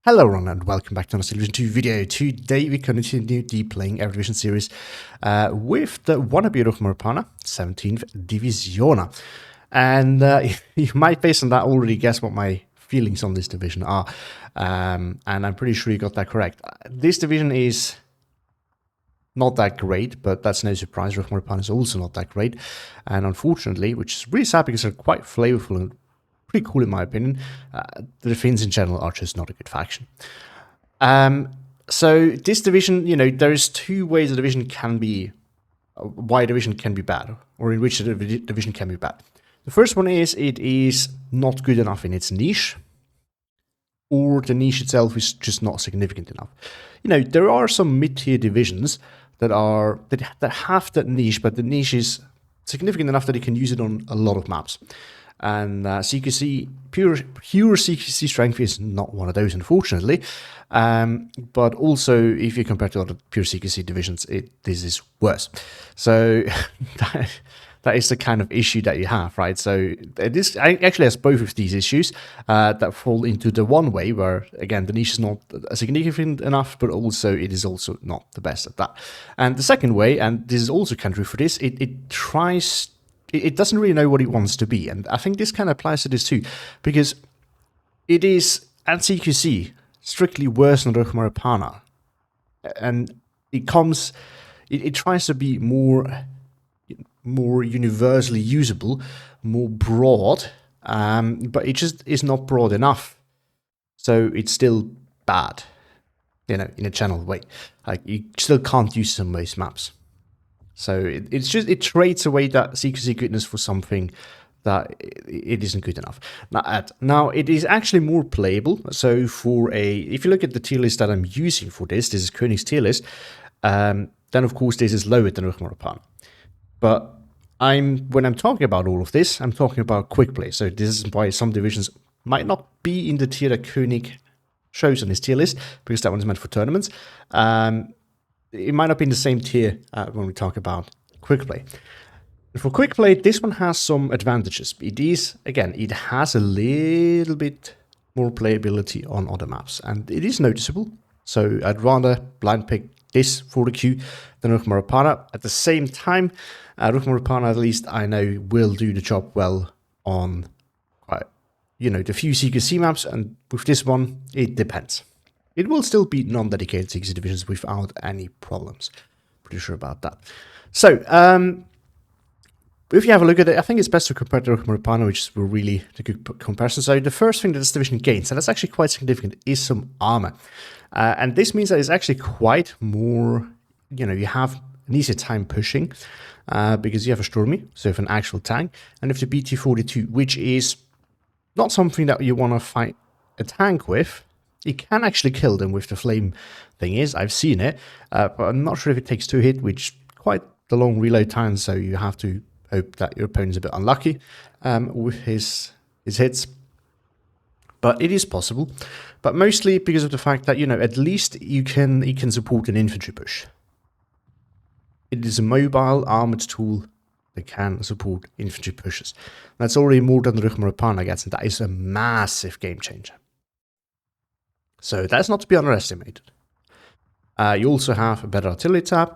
Hello everyone and welcome back to another Division 2 video. Today we continue the Playing Every Division series with the wannabe Raappana 17th Divisioona. And you might, based on that, already guess what my feelings on this division are. And I'm pretty sure you got that correct. This division is not that great, but that's no surprise. Raappana is also not that great. And unfortunately, which is really sad because they're quite flavorful and pretty cool in my opinion, the Finns in general are just not a good faction. So this division, there's two ways a division can be, why a division can be bad, or in which a division can be bad. The first one is it is not good enough in its niche, or the niche itself is just not significant enough. There are some mid-tier divisions that have that niche, but the niche is significant enough that you can use it on a lot of maps. And CQC, pure CQC strength is not one of those, unfortunately. But also, if you compare to other pure CQC divisions, this is worse. So that is the kind of issue that you have, right? So this actually has both of these issues that fall into the one way where, again, the niche is not significant enough, but also it is also not the best at that. And the second way, and this is also country for this, it doesn't really know what it wants to be. And I think this kind of applies to this too, because it is, at CQC, strictly worse than Raappana. And it tries to be more universally usable, more broad, but it just is not broad enough. So it's still bad, in a channel way. Like, you still can't use it on most maps. So it trades away that CQC goodness for something that it isn't good enough. Now it is actually more playable. So if you look at the tier list that I'm using for this is Koenig's tier list, then of course this is lower than Raappana. But when I'm talking about all of this, I'm talking about quick play. So this is why some divisions might not be in the tier that Koenig shows on his tier list, because that one is meant for tournaments. It might not be in the same tier when we talk about quick play. For quick play, this one has some advantages. It has a little bit more playability on other maps, and it is noticeable. So I'd rather blind pick this for the queue than Raappana. At the same time, Raappana, at least I know, will do the job well on the few CQC maps, and with this one, it depends. It will still be non-dedicated CQC divisions without any problems. Pretty sure about that. So, if you have a look at it, I think it's best to compare to Raappana, which is really the good comparison. So the first thing that this division gains, and that's actually quite significant, is some armor. And this means that it's actually quite more, you have an easier time pushing, because you have a Stormy, so you have an actual tank, and you have the BT-42, which is not something that you want to fight a tank with. You can actually kill them with the flame thing is. I've seen it, but I'm not sure if it takes 2 hits, which quite the long reload time, so you have to hope that your opponent's a bit unlucky with his hits. But it is possible, but mostly because of the fact that, at least it can support an infantry push. It is a mobile armored tool that can support infantry pushes. That's already more than the Raappana gets, and that is a massive game changer. So that's not to be underestimated. You also have a better artillery tab,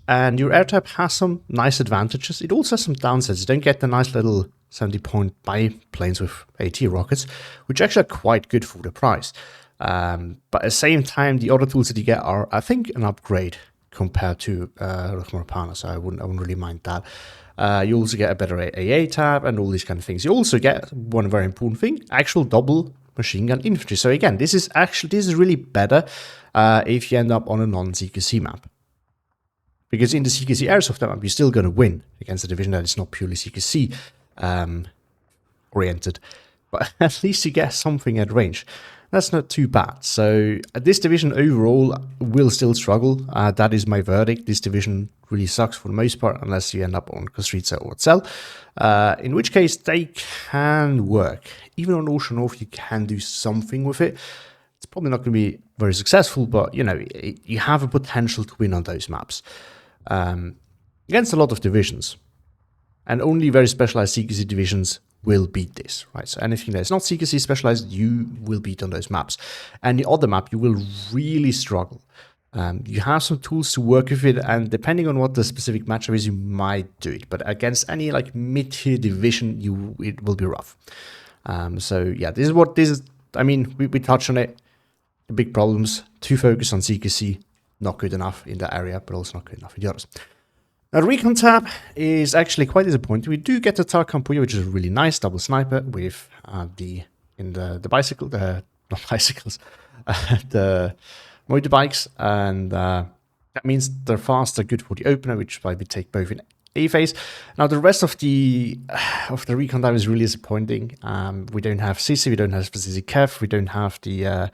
and your air tab has some nice advantages. It also has some downsides. You don't get the nice little 70-point biplanes with AT rockets, which actually are quite good for the price. But at the same time, the other tools that you get are, I think, an upgrade compared to Raappana, so I wouldn't really mind that. You also get a better AA tab and all these kind of things. You also get one very important thing, actual double machine gun infantry. So again, this is really better if you end up on a non-CQC map. Because in the CQC airsoft map, you're still going to win against a division that is not purely CQC oriented. But at least you get something at range. That's not too bad. So this division overall will still struggle. That is my verdict. This division really sucks for the most part, unless you end up on Kostritsa or Cell. In which case, they can work. Even on Ocean North, you can do something with it. It's probably not going to be very successful, but, you have a potential to win on those maps. Against a lot of divisions. And only very specialized CQC divisions will beat this, right? So anything that's not CQC specialized, you will beat on those maps. And the other map, you will really struggle. You have some tools to work with it, and depending on what the specific matchup is, you might do it. But against any like mid-tier division, it will be rough. So yeah, this is. I mean, we touched on it. The big problems: too focused on CQC, not good enough in that area, but also not good enough in the others. Now, the recon tab is actually quite disappointing. We do get the Tarkan Puya, which is really nice, double sniper with the motorbikes, and that means they're faster, good for the opener, which is why we take both in A phase. Now, the rest of the recon tab is really disappointing. We don't have CC, we don't have specific Kev, we don't have the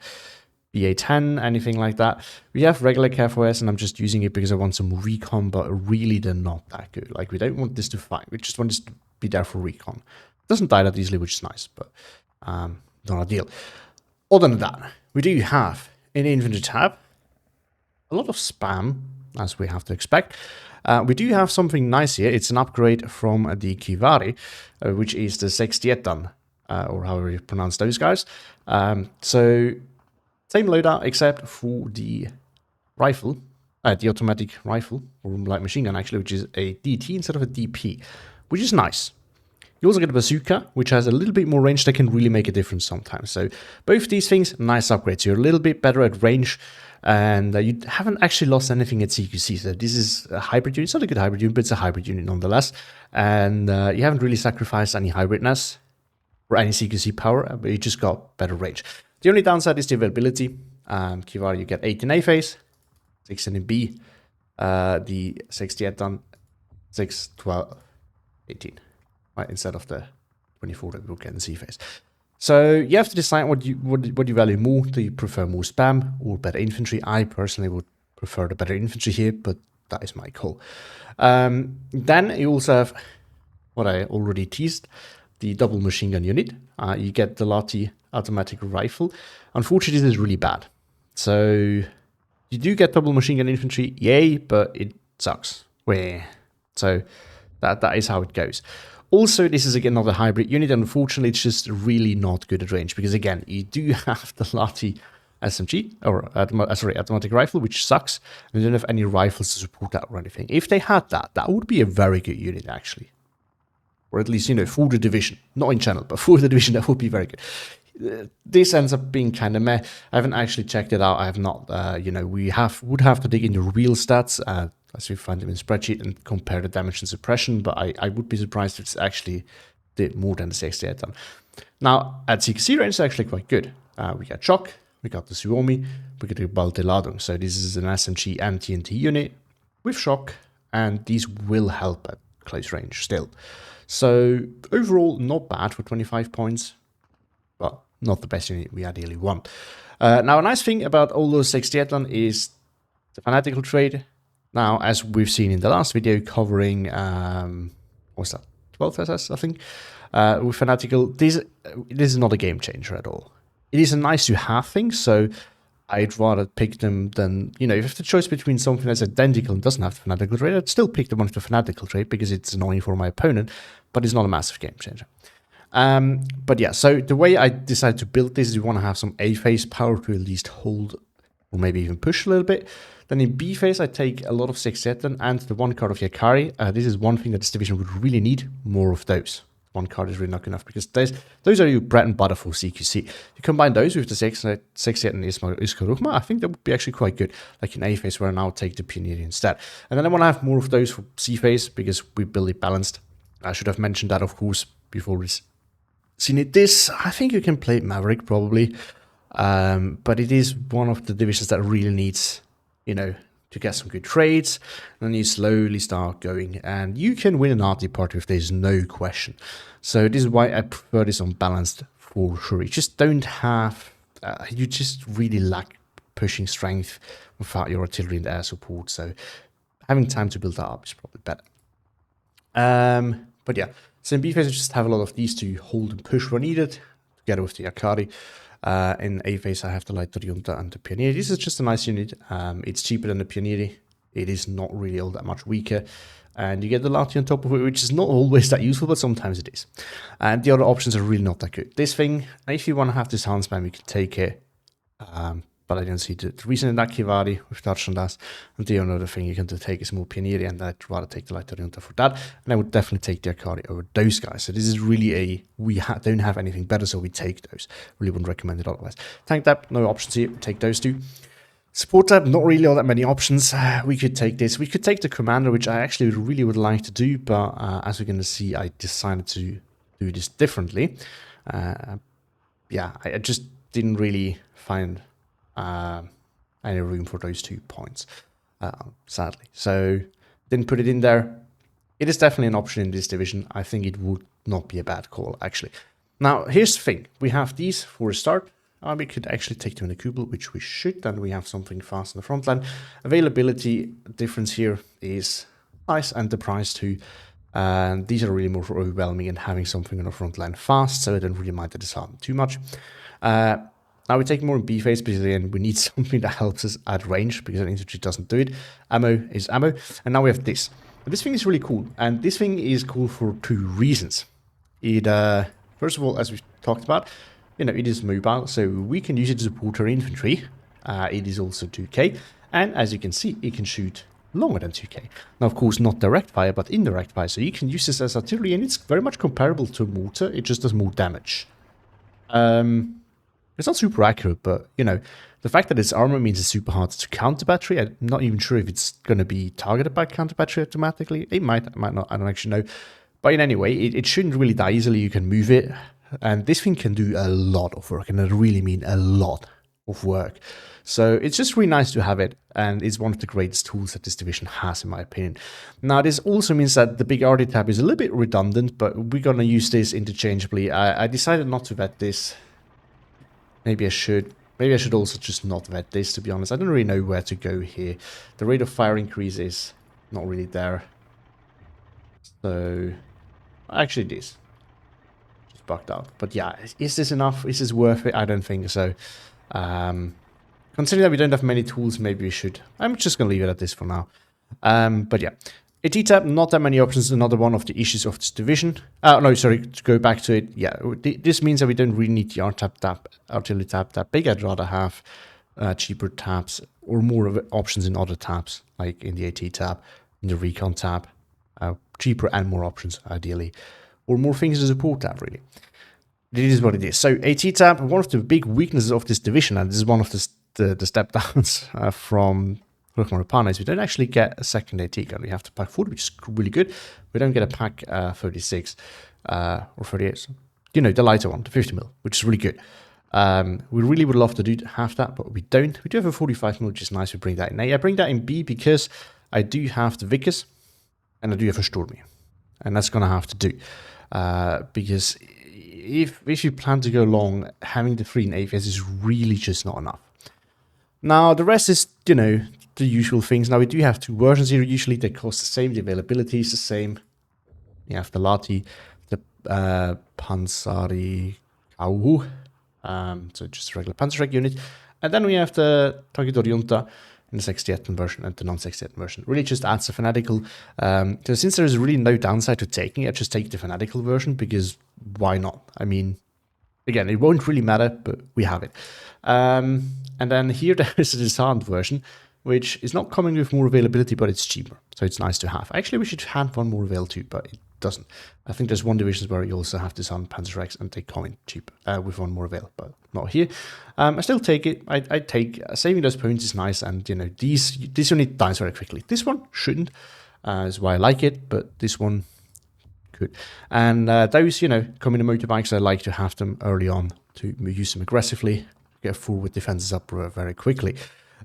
BA10, anything like that. We have regular KFOS, and I'm just using it because I want some recon, but really they're not that good. Like, we don't want this to fight, we just want this to be there for recon. It doesn't die that easily, which is nice, but not ideal. Other than that, we do have in the infantry tab a lot of spam, as we have to expect. We do have something nice here. It's an upgrade from the Kivari, which is the Sextietan, or however you pronounce those guys. So same loadout, except for the rifle, the automatic rifle, or light machine gun actually, which is a DT instead of a DP, which is nice. You also get a bazooka, which has a little bit more range that can really make a difference sometimes. So both these things, nice upgrades. You're a little bit better at range, and you haven't actually lost anything at CQC. So this is a hybrid unit. It's not a good hybrid unit, but it's a hybrid unit nonetheless. And you haven't really sacrificed any hybridness or any CQC power, but you just got better range. The only downside is the availability. Kivari, you get 8 in A phase, 16 in B. The 68 done 6, 12, 18, right? Instead of the 24 that we'll get in C phase. So you have to decide what you value more. Do you prefer more spam or better infantry? I personally would prefer the better infantry here, but that is my call. Then you also have what I already teased, the double machine gun unit. You get the Lati automatic rifle. Unfortunately, this is really bad. So you do get double machine gun infantry, yay, but it sucks. So that is how it goes. Also, this is again another hybrid unit, and unfortunately, it's just really not good at range because again, you do have the Lati SMG or automatic rifle, which sucks, and you don't have any rifles to support that or anything. If they had that, that would be a very good unit actually. Or at least, for the division. Not in channel, but for the division, that would be very good. This ends up being kind of meh. I haven't actually checked it out. I have not, we would have to dig into real stats, as we find them in spreadsheet, and compare the damage and suppression, but I would be surprised if it's actually did more than the 68 done. Now, at CQC range, it's actually quite good. We got Shock, we got the Suomi, we got the Balteladung. So this is an SMG and TNT unit with Shock, and these will help at close range still. So overall, not bad for 25 points, but not the best unit we ideally want. Now, a nice thing about all those 68 is the fanatical trade. Now, as we've seen in the last video covering, what's that, 12 SS, I think, with fanatical, this is not a game changer at all. It is a nice to have thing, so I'd rather pick them than, if you have the choice between something that's identical and doesn't have the fanatical trait, I'd still pick the one with the fanatical trait because it's annoying for my opponent, but it's not a massive game changer. But yeah, so the way I decided to build this is you want to have some A phase power to at least hold or maybe even push a little bit. Then in B phase, I take a lot of 6-7 and the one card of Yakari. This is one thing that this division would really need, more of those. One card is really not enough because those are your bread and butter for CQC. You combine those with the 6-8 and Iskaruhma, I think that would be actually quite good. Like in A phase where I now take the Pioneer instead. And then I want to have more of those for C phase because we build it balanced. I should have mentioned that, of course, before this. This, I think you can play Maverick probably. But it is one of the divisions that really needs, to get some good trades, and then you slowly start going, and you can win an RT party if there's no question. So this is why I prefer this unbalanced for sure. You just don't have, you just really lack pushing strength without your artillery and air support. So having time to build that up is probably better. But yeah, so in B phase, I just have a lot of these to hold and push when needed, together with the Akari. In A phase, I have the Light Toriunta and the Pioneer. This is just a nice unit. It's cheaper than the Pioneer. It is not really all that much weaker. and you get the Lati on top of it, which is not always that useful, but sometimes it is. And the other options are really not that good. This thing, if you want to have this hand spam, you can take it, but I don't see the reason in that Kivari. We've touched on that. And the other thing you can take is more Pionieri, and I'd rather take the Light Orienta for that. And I would definitely take the Akari over those guys. So this is really we don't have anything better, so we take those. Really wouldn't recommend it otherwise. Tank Tab, no options here. Take those two. Support tab, not really all that many options. We could take this. We could take the commander, which I actually really would like to do, but as we're going to see, I decided to do this differently. Yeah, I just didn't really find any room for those 2 points, sadly. So, didn't put it in there. It is definitely an option in this division. I think it would not be a bad call, actually. Now, here's the thing. We have these for a start. We could actually take them in a Kubel, which we should, and we have something fast in the front line. Availability difference here is nice, and the price too. And these are really more overwhelming and having something on the front line fast, so I don't really mind the disarm too much. Now we take more in B phase because again we need something that helps us at range because an infantry doesn't do it. Ammo is ammo, and now we have this. And this thing is really cool, and this thing is cool for 2 reasons. It first of all, as we've talked about, it is mobile, so we can use it to support our infantry. It is also 2K, and as you can see, it can shoot longer than 2K. Now, of course, not direct fire, but indirect fire, so you can use this as artillery, and it's very much comparable to a mortar. It just does more damage. It's not super accurate, but, the fact that it's armor means it's super hard to counter battery. I'm not even sure if it's going to be targeted by counter battery automatically. It might not, I don't actually know. But in any way, it shouldn't really die easily. You can move it. And this thing can do a lot of work, and I really mean a lot of work. So it's just really nice to have it, and it's one of the greatest tools that this division has, in my opinion. Now, this also means that the big RD tab is a little bit redundant, but we're going to use this interchangeably. I decided not to vet this. Maybe I should. Maybe I should also just not vet this, to be honest. I don't really know where to go here. The rate of fire increase is not really there. So, actually it is. Bugged out. But yeah, is this enough? Is this worth it? I don't think so. Considering that we don't have many tools, maybe we should. I'm just going to leave it at this for now. But yeah. AT tab, not that many options. Another one of the issues of this division. No, sorry, to go back to it. Yeah, this means that we don't really need the artillery tab that big. I'd rather have cheaper tabs or more of options in other tabs, like in the AT tab, in the recon tab. Cheaper and more options, ideally. Or more things to support tab, really. It is what it is. So, AT tab, one of the big weaknesses of this division, and this is one of the step downs from Raappana, is we don't actually get a second AT gun. We have to pack 40, which is really good. We don't get a pack 36 or 38. The lighter one, the 50mm, which is really good. We really would love to have that, but we don't. We do have a 45mm, which is nice. We bring that in A. I bring that in B because I do have the Vickers, and I do have a Stormy. And that's going to have to do. Because if you plan to go long, having the 3 in AVS is really just not enough. Now, the rest is, the usual things. Now, we do have 2 versions here. Usually, they cost the same. The availability is the same. You have the Lati, the Pansari Kauhu. So, just a regular Panzerreg unit. And then we have the Target Orienta in the 60th version and the non-60th version. Really just adds a fanatical. So since there is really no downside to taking it, I just take the fanatical version because why not? I mean, again, it won't really matter, but we have it. And then here there is a disarmed version, which is not coming with more availability, but it's cheaper. So it's nice to have. Actually, we should have one more avail too, but it doesn't. I think there's one division where you also have disarmed Panzerregs and they come in cheap with one more avail, but not here. I still take it. I take saving those points is nice, and this unit dies very quickly. This one shouldn't, is why I like it, but this one could. And those come in the motorbikes. I like to have them early on to use them aggressively, get forward defenses up very quickly.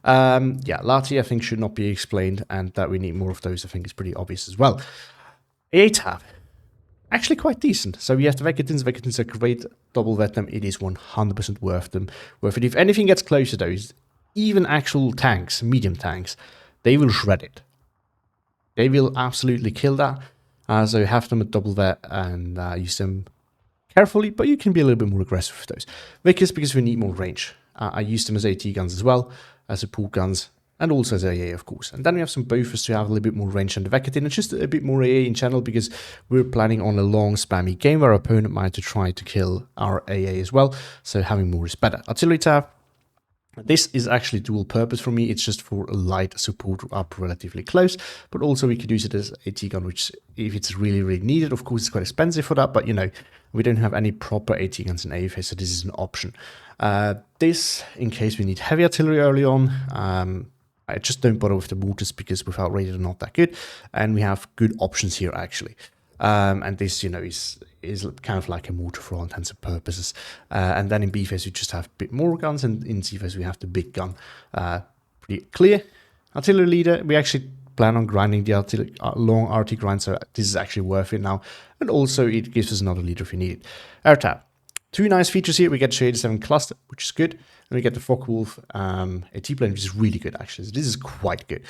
Yeah, Lati I think should not be explained, and that we need more of those I think is pretty obvious as well. A tab, actually quite decent. So we have the Vekatins. Vekatins are great. Double vet them. It is 100% worth it. If anything gets close to those, even actual tanks, medium tanks, they will shred it. They will absolutely kill that. So have them at double vet and use them carefully, but you can be a little bit more aggressive with those. Vickers, because we need more range. I use them as AT guns as well, as support guns. And also the AA, of course. And then we have some buffers to have a little bit more range on the Vector and just a bit more AA in general, because we're planning on a long spammy game where our opponent might to try to kill our AA as well. So having more is better. Artillery tab. This is actually dual purpose for me. It's just for light support up relatively close, but also we could use it as a T-gun, which if it's really, really needed, of course it's quite expensive for that, but you know, we don't have any proper AT guns in AFA, so this is an option. This, in case we need heavy artillery early on, I just don't bother with the mortars because without radar they're not that good, and we have good options here actually. And this, you know, is kind of like a mortar for all intents and purposes. And then in B phase we just have a bit more guns, and in C phase we have the big gun. Pretty clear. Artillery leader, we actually plan on grinding the artillery, long RT grind, so this is actually worth it now. And also it gives us another leader if we need it. Air tab. Two nice features here. We get Shade 7 cluster, which is good. And we get the Focke-Wulf AT plane, which is really good actually. So this is quite good.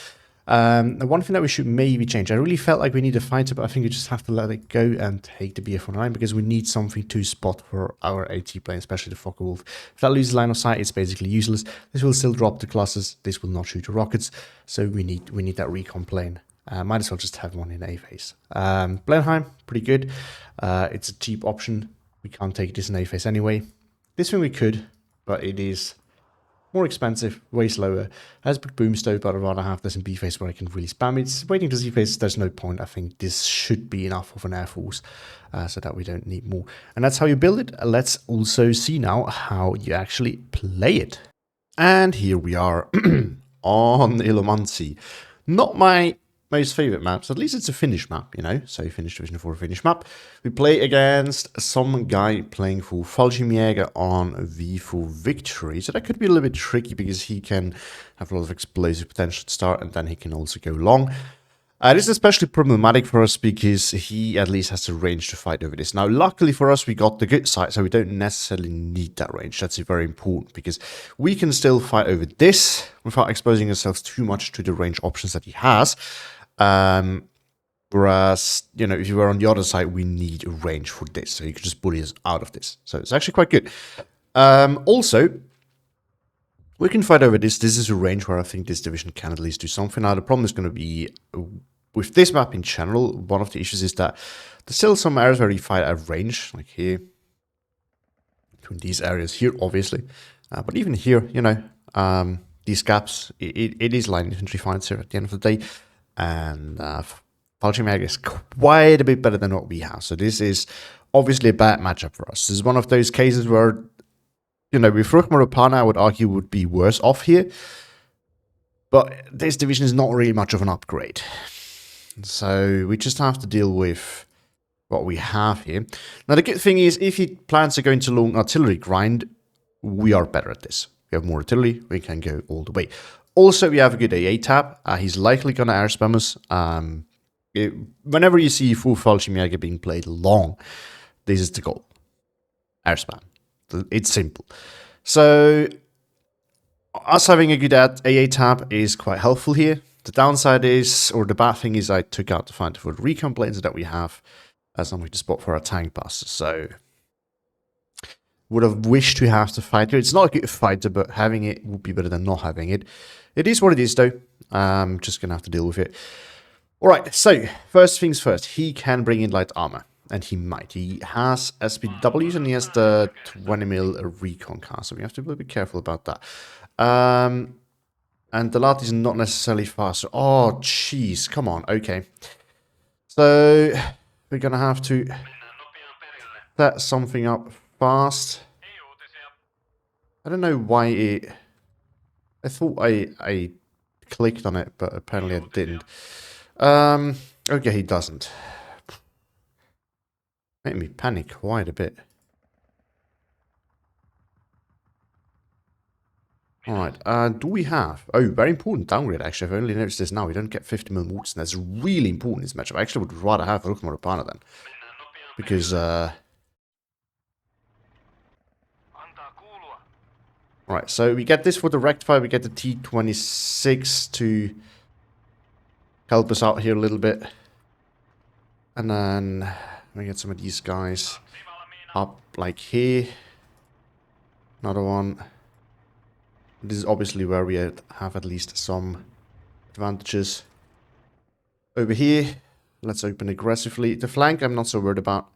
The one thing that we should maybe change, I really felt like we need a fighter, but I think we just have to let it go and take the BF-19 because we need something to spot for our AT plane, especially the Focke-Wulf. If that loses line of sight, it's basically useless. This will still drop the clusters. This will not shoot the rockets, so we need that recon plane. Might as well just have one in A phase. Blenheim, pretty good. It's a cheap option. We can't take this in A phase anyway. This one we could, but it is more expensive, way slower. Has a big boom stove, but I'd rather have this in B phase where I can really spam it. It's waiting to Z phase, there's no point. I think this should be enough of an air force so that we don't need more. And that's how you build it. Let's also see now how you actually play it. And here we are on Illumancy. Not my most favorite maps, at least it's a Finnish map, you know, so Finnish Division 4 Finnish map. We play against some guy playing for Fallschirmjäger on V for Victory, so that could be a little bit tricky because he can have a lot of explosive potential to start and then he can also go long. This is especially problematic for us because he at least has the range to fight over this. Now, luckily for us, we got the good side, so we don't necessarily need that range. That's very important because we can still fight over this without exposing ourselves too much to the range options that he has. Whereas, you know, if you were on the other side, we need a range for this, so you can just bully us out of this. So it's actually quite good. Also, we can fight over this. This is a range where I think this division can at least do something. Now, the problem is going to be with this map in general. One of the issues is that there's still some areas where you fight at range, like here, between these areas here, obviously. But even here, you know, these gaps, it is line infantry fights here at the end of the day. And Fallschirmjäger is quite a bit better than what we have. So this is obviously a bad matchup for us. This is one of those cases where, you know, with Ryhmä Raappana, I would argue would be worse off here. But this division is not really much of an upgrade. So we just have to deal with what we have here. Now the good thing is, if he plans to go into long artillery grind, we are better at this. We have more artillery, we can go all the way. Also, we have a good AA tab. He's likely going to air spam us. Whenever you see full Fallschirmjäger being played long, this is the goal. Air spam. It's simple. So, us having a good AA tab is quite helpful here. The downside is, or the bad thing is, I took out the fighter for the recon planes that we have as something to spot for our tank passes. So, would have wished to have the fighter. It's not a good fighter, but having it would be better than not having it. It is what it is, though. I'm just going to have to deal with it. All right, so first things first. He can bring in light armor, and he might. He has SPWs, and he has the 20mm recon cast, so we have to be a little bit careful about that. And the lat is not necessarily faster. Oh, jeez, come on. Okay. So we're going to have to set something up fast. I don't know why it... I thought I clicked on it, but apparently I didn't. Okay, he doesn't. Made me panic quite a bit. Alright, do we have... Oh, very important downgrade, actually. I've only noticed this now. We don't get 50mm mortars, and that's really important in this matchup. I actually would rather have Ryhmä Raappana then. Because, Alright, so we get this for the rectifier, we get the T26 to help us out here a little bit. And then we get some of these guys up like here. Another one. This is obviously where we have at least some advantages. Over here, let's open aggressively. The flank I'm not so worried about.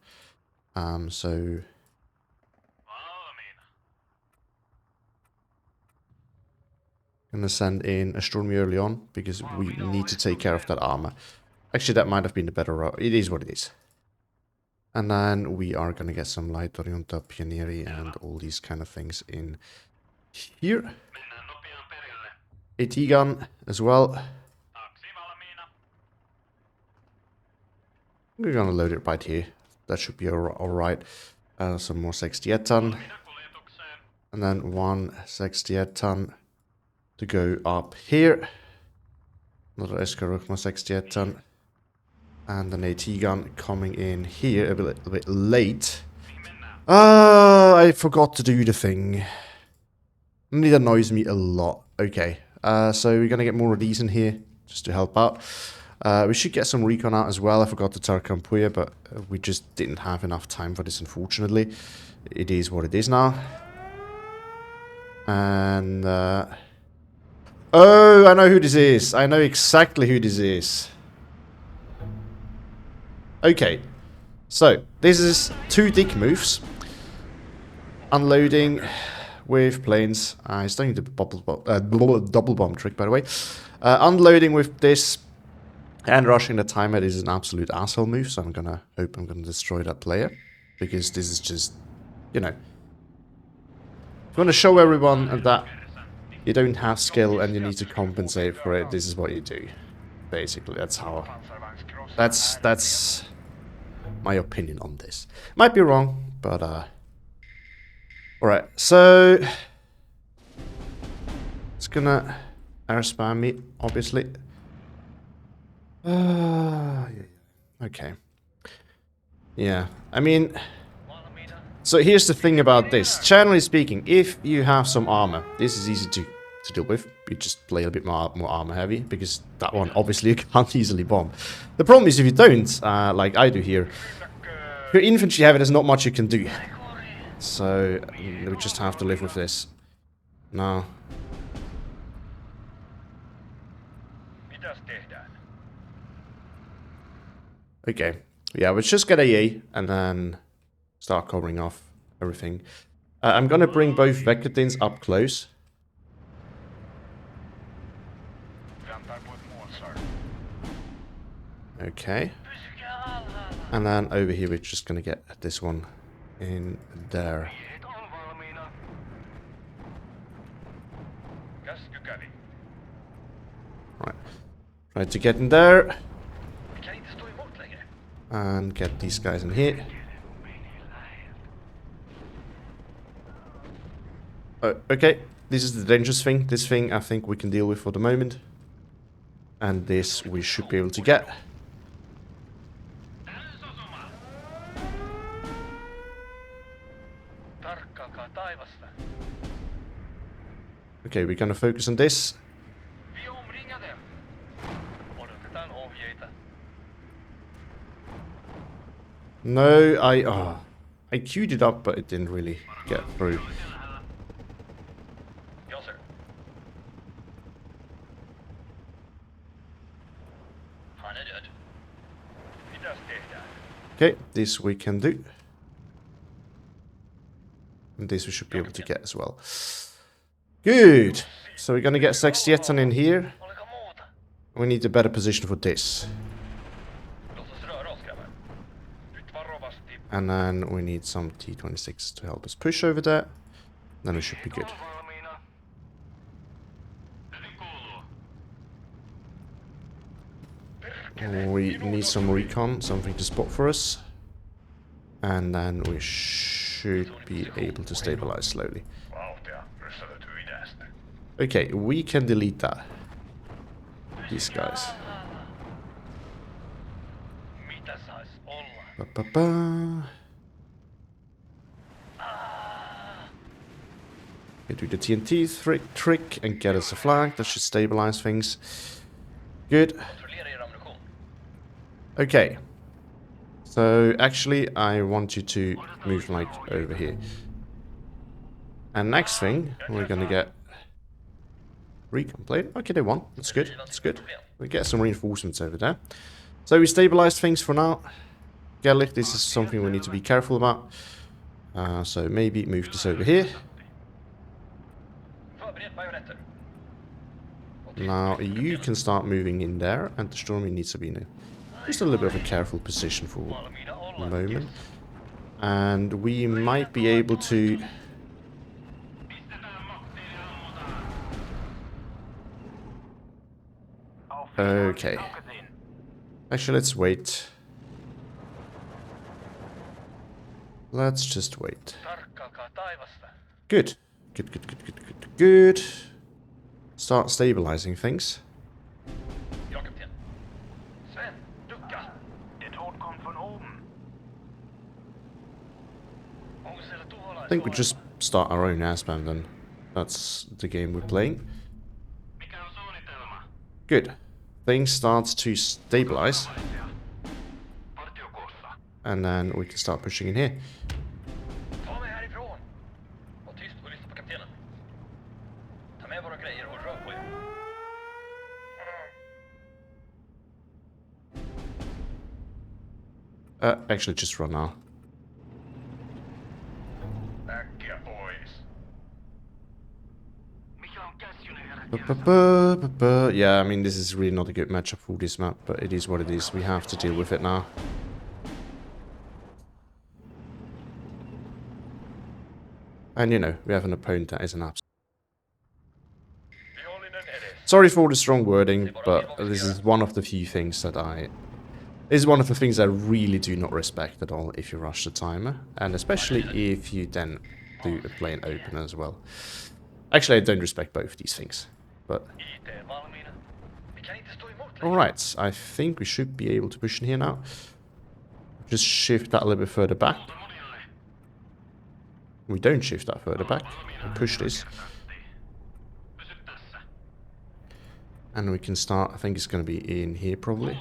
So... gonna send in a Stormy early on, because we need to take care of that armor. Actually, that might have been the better route. It is what it is. And then we are gonna get some Light Orienta, Pionieri, and all these kind of things in here. AT gun as well. We're gonna load it right here. That should be alright. Some more 68 ton. And then one 68 ton to go up here. Another Ryhmä 68 ton. And an AT gun coming in here a bit late. I forgot to do the thing. And it annoys me a lot. Okay, so we're gonna get more of these in here just to help out. We should get some recon out as well. I forgot to tell Kampuya, but we just didn't have enough time for this, unfortunately. It is what it is now. And, oh, I know who this is. I know exactly who this is. Okay, so this is 2 dick moves. Unloading with planes. He's doing the double bomb trick, by the way. Unloading with this and rushing the timer is an absolute asshole move, so I'm gonna destroy that player, because this is just, you know, if you want to show everyone that you don't have skill and you need to compensate for it, this is what you do. Basically, that's how. That's my opinion on this. Might be wrong, but alright, so it's gonna air spam me, obviously. Okay. Yeah, I mean, so here's the thing about this. Generally speaking, if you have some armor, this is easy to deal with. You just play a bit more armor heavy, because that one obviously you can't easily bomb. The problem is if you don't, like I do here, if you're infantry heavy, there's not much you can do. So we just have to live with this. No. Okay. Yeah, let's just get AA and then start covering off everything. I'm gonna bring both Vectins up close. Okay. And then over here we're just gonna get this one in there. Right. Try to get in there. And get these guys in here. Okay, this is the dangerous thing. This thing I think we can deal with for the moment. And this we should be able to get. Okay, we're gonna focus on this. No, I queued it up, but it didn't really get through. Okay, this we can do. And this we should be able to get as well. Good! So we're gonna get Sextietan in here. We need a better position for this. And then we need some T-26 to help us push over there. Then we should be good. We need some recon, something to spot for us. And then we should be able to stabilize slowly. Okay, we can delete that. These guys. We do the TNT trick and get us a flag. That should stabilize things. Good. Okay. So actually I want you to move like over here. And next thing we're gonna get Recomplete. Okay, they won. That's good. That's good. We get some reinforcements over there. So we stabilized things for now. Gaelic, this is something we need to be careful about. So maybe move this over here. Now you can start moving in there, and the storming needs to be in just a little bit of a careful position for a moment. And we might be able to... Okay. Actually, let's wait. Let's just wait. Good. Good, good, good, good, good, good. Start stabilizing things. I think we just start our own air spam then. That's the game we're playing. Good. Things start to stabilize. And then we can start pushing in here. Actually, just run now. Yeah, I mean, this is really not a good matchup for this map, but it is what it is. We have to deal with it now. And, you know, we have an opponent that is an absolute... Sorry for the strong wording, but this is one of the few things that This is one of the things I really do not respect at all if you rush the timer. And especially if you then do play an opener as well. Actually, I don't respect both these things. But... Alright, I think we should be able to push in here now. Just shift that a little bit further back. We don't shift that further back. We push this. And we can start, I think it's going to be in here probably.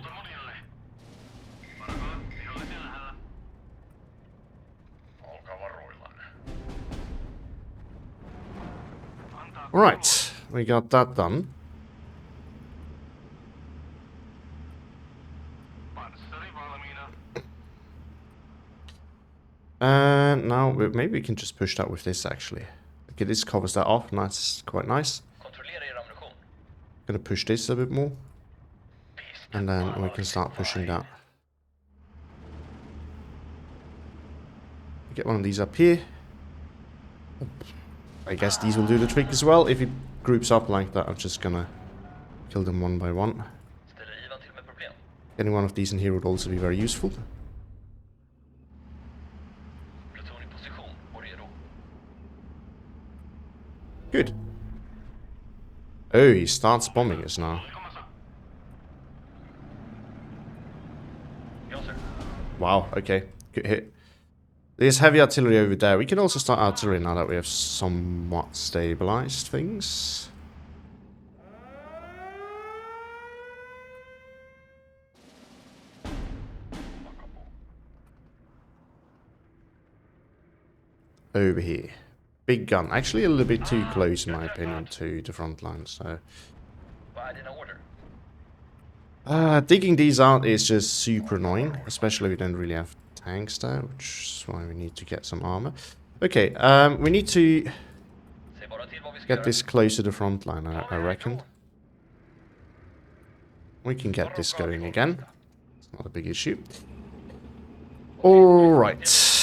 Alright, we got that done. And now maybe we can just push that with this actually. Okay, this covers that off, and that's quite nice. Gonna push this a bit more. And then we can start pushing that. Get one of these up here. I guess these will do the trick as well. If it groups up like that, I'm just gonna kill them one by one. Getting one of these in here would also be very useful. Good. Oh, he starts bombing us now. Wow, okay. Good hit. There's heavy artillery over there. We can also start artillery now that we have somewhat stabilized things. Over here. Big gun. Actually a little bit too close in my opinion to the front line, so... digging these out is just super annoying, especially if we don't really have tanks there, which is why we need to get some armor. Okay, we need to get this close to the front line, I reckon. We can get this going again. It's not a big issue. Alright.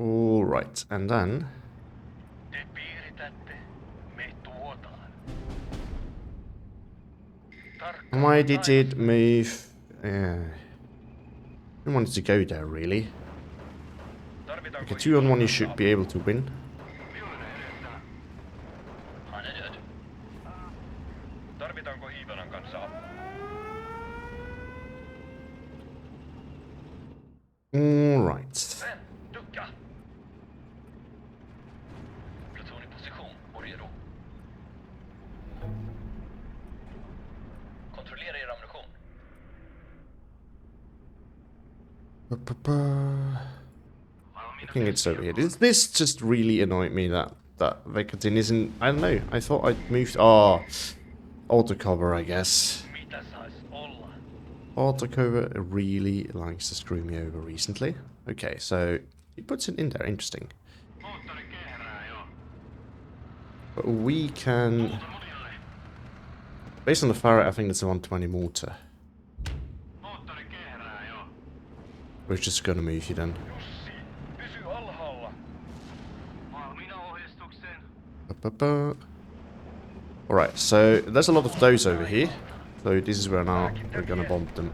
Alright, and then... Why did it move? I wanted to go there, really. Okay, 2-on-1 you should be able to win. Alright. I think it's over here. This just really annoyed me that Vekatin isn't. I don't know. I thought I'd moved. Oh, autocover, I guess. Autocover really likes to screw me over recently. Okay, so he puts it in there. Interesting. But we can. Based on the fire, I think it's a 120 mortar. We're just gonna move you then. Alright, so there's a lot of those over here. So this is where now we're gonna bomb them.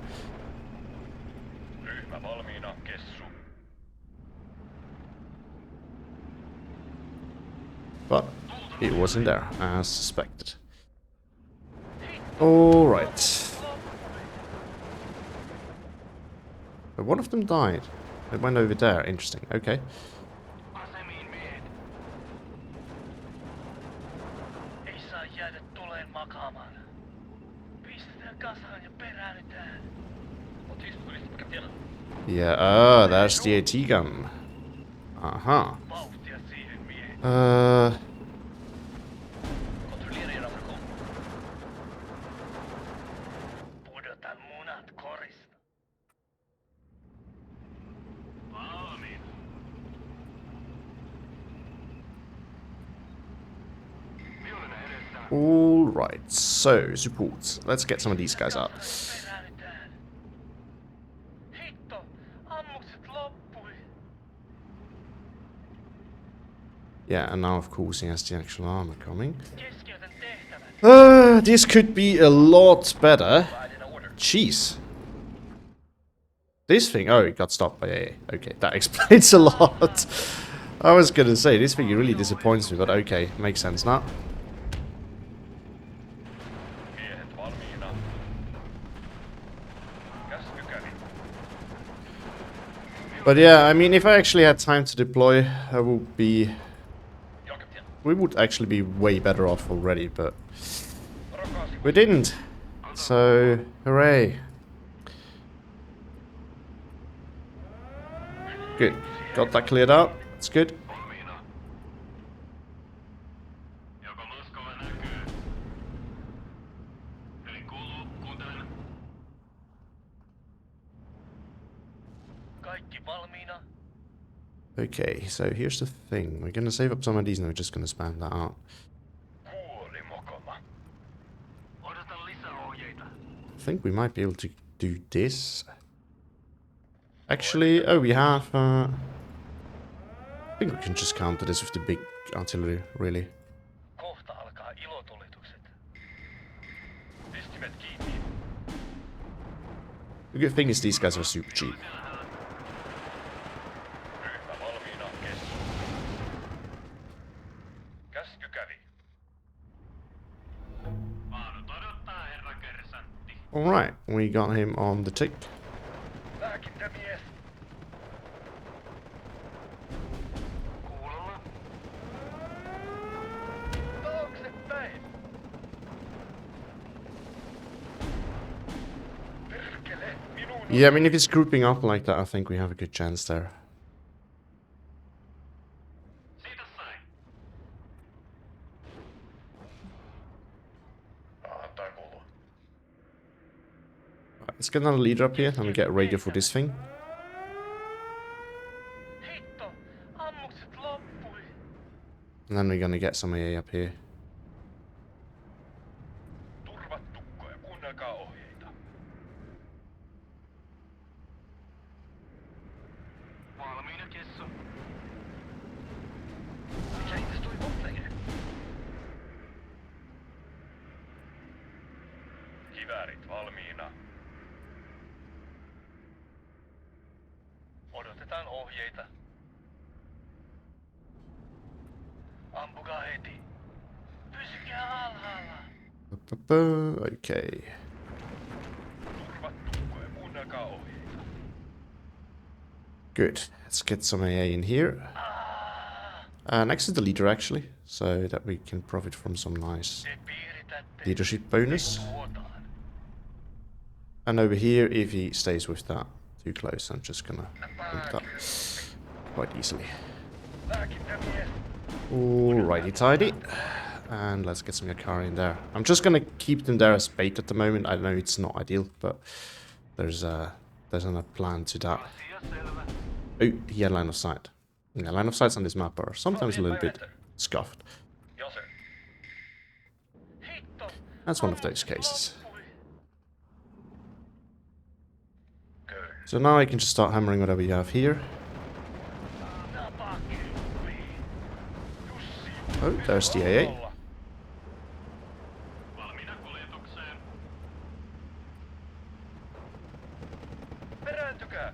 But it wasn't there, as suspected. Alright. But one of them died. It went over there. Interesting. Okay. Yeah, that's the AT gun. Uh-huh. Alright, so support. Let's get some of these guys out. Yeah, and now of course he has the actual armor coming. This could be a lot better. Jeez. This thing, oh, it got stopped by AA. Okay, that explains a lot. I was gonna say, this thing really disappoints me, but okay, makes sense now. But yeah, I mean, if I actually had time to deploy, I would be... We would actually be way better off already, but... We didn't. So, hooray. Good. Got that cleared out. That's good. Okay, so here's the thing. We're gonna save up some of these and we're just gonna spam that out. I think we might be able to do this. Actually, oh, we have... I think we can just counter this with the big artillery, really. The good thing is these guys are super cheap. Alright, we got him on the tick. Yeah, I mean, if it's grouping up like that, I think we have a good chance there. Let's get another leader up here, and we get a radio for this thing. And then we're gonna get some AA up here. Odotetaan ohjeita. Ampukaa heti. Pysykää alhaalla. Okay. Kuunnelkaa ohjeita. Good. Let's get some AA in here. Next is the leader, actually, so that we can profit from some nice leadership bonus. And over here, if he stays with that too close, I'm just gonna jump that quite easily. Lääkintämies. Alrighty tidy. And let's get some Yakari in there. I'm just gonna keep them there as bait at the moment. I know it's not ideal, but there's a plan to that. Asia selvä. Oh, he had line of sight. Yeah, line of sights on this map are sometimes a little bit scuffed. Joo se. Hitto. That's one of those cases. Loppui. Kyllä. So now I can just start hammering whatever you have here. Napakylpi. Jussi. Oh, there's the AA. Valmiina kuljetukseen. Perääntykää.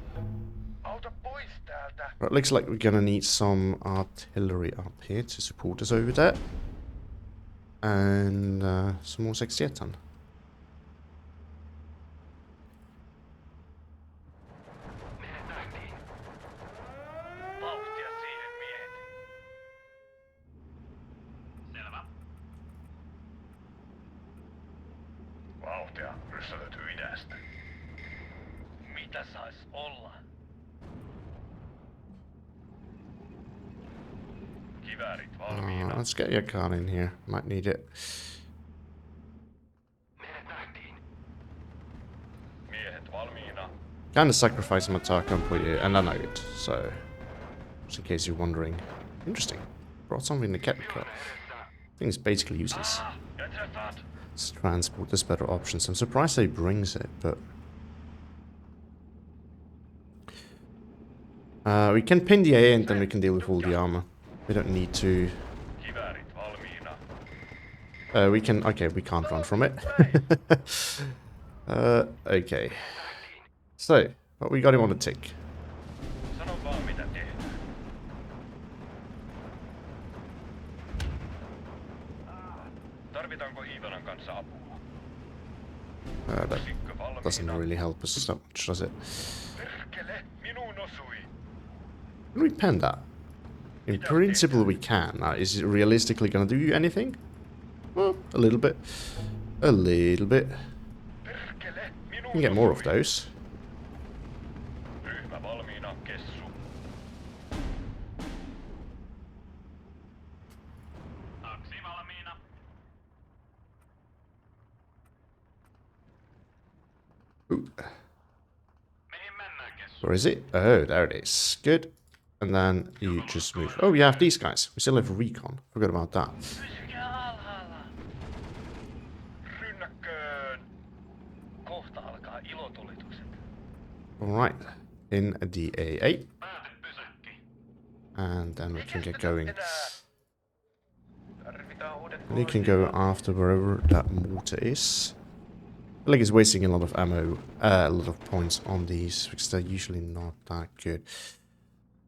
Auta pois täältä. Right, looks like we're gonna need some artillery up here to support us over there. And some more 68 Menetäänkö? Vauhtia siihen, miehet. Selvä. Vauhtia ryssälöityy idästä. Mitä sais olla? Kiväärit valmiina. Let's get your car in here. Might need it. Menetäänkö? Miehet valmiina. Kinda sacrifice my Tarkon for you, and I know it, so just in case you're wondering. Interesting. Brought something in the cat car. Thing is basically useless. Let's transport, there's better options. I'm surprised he brings it, but we can pin the AA and then we can deal with all the armor. We don't need to. Kiväärit valmiina. We can. Okay, we can't run from it. Okay. So, what we got him on the tick. Sano vaan mitä tehdään. Tarvitaanko Iivanan kanssa apua? That Yksikkö valmiina. doesn't really help us that much, does it? Perkele, minuun osui. Can we pen that? In principle, we can. Now, is it realistically going to do anything? Well, a little bit. A little bit. Perkele, minuun We can get more of osui. those. Ryhmä valmiina, kessu. Taksi valmiina. Ooh. Mihin mennään, kessu? Where is it? Oh, there it is. Good. And then you just move. Oh, we have these guys. We still have recon. Forgot about that. Pysykää alhaalla. Rynnäkköön. Kohta alkaa ilotulitukset. Alright. In the AA. Päätepysäkki. And then we can get going. Tarvitaan uudet And you can go after wherever that mortar is. I feel like it's wasting a lot of ammo, a lot of points on these, because they're usually not that good.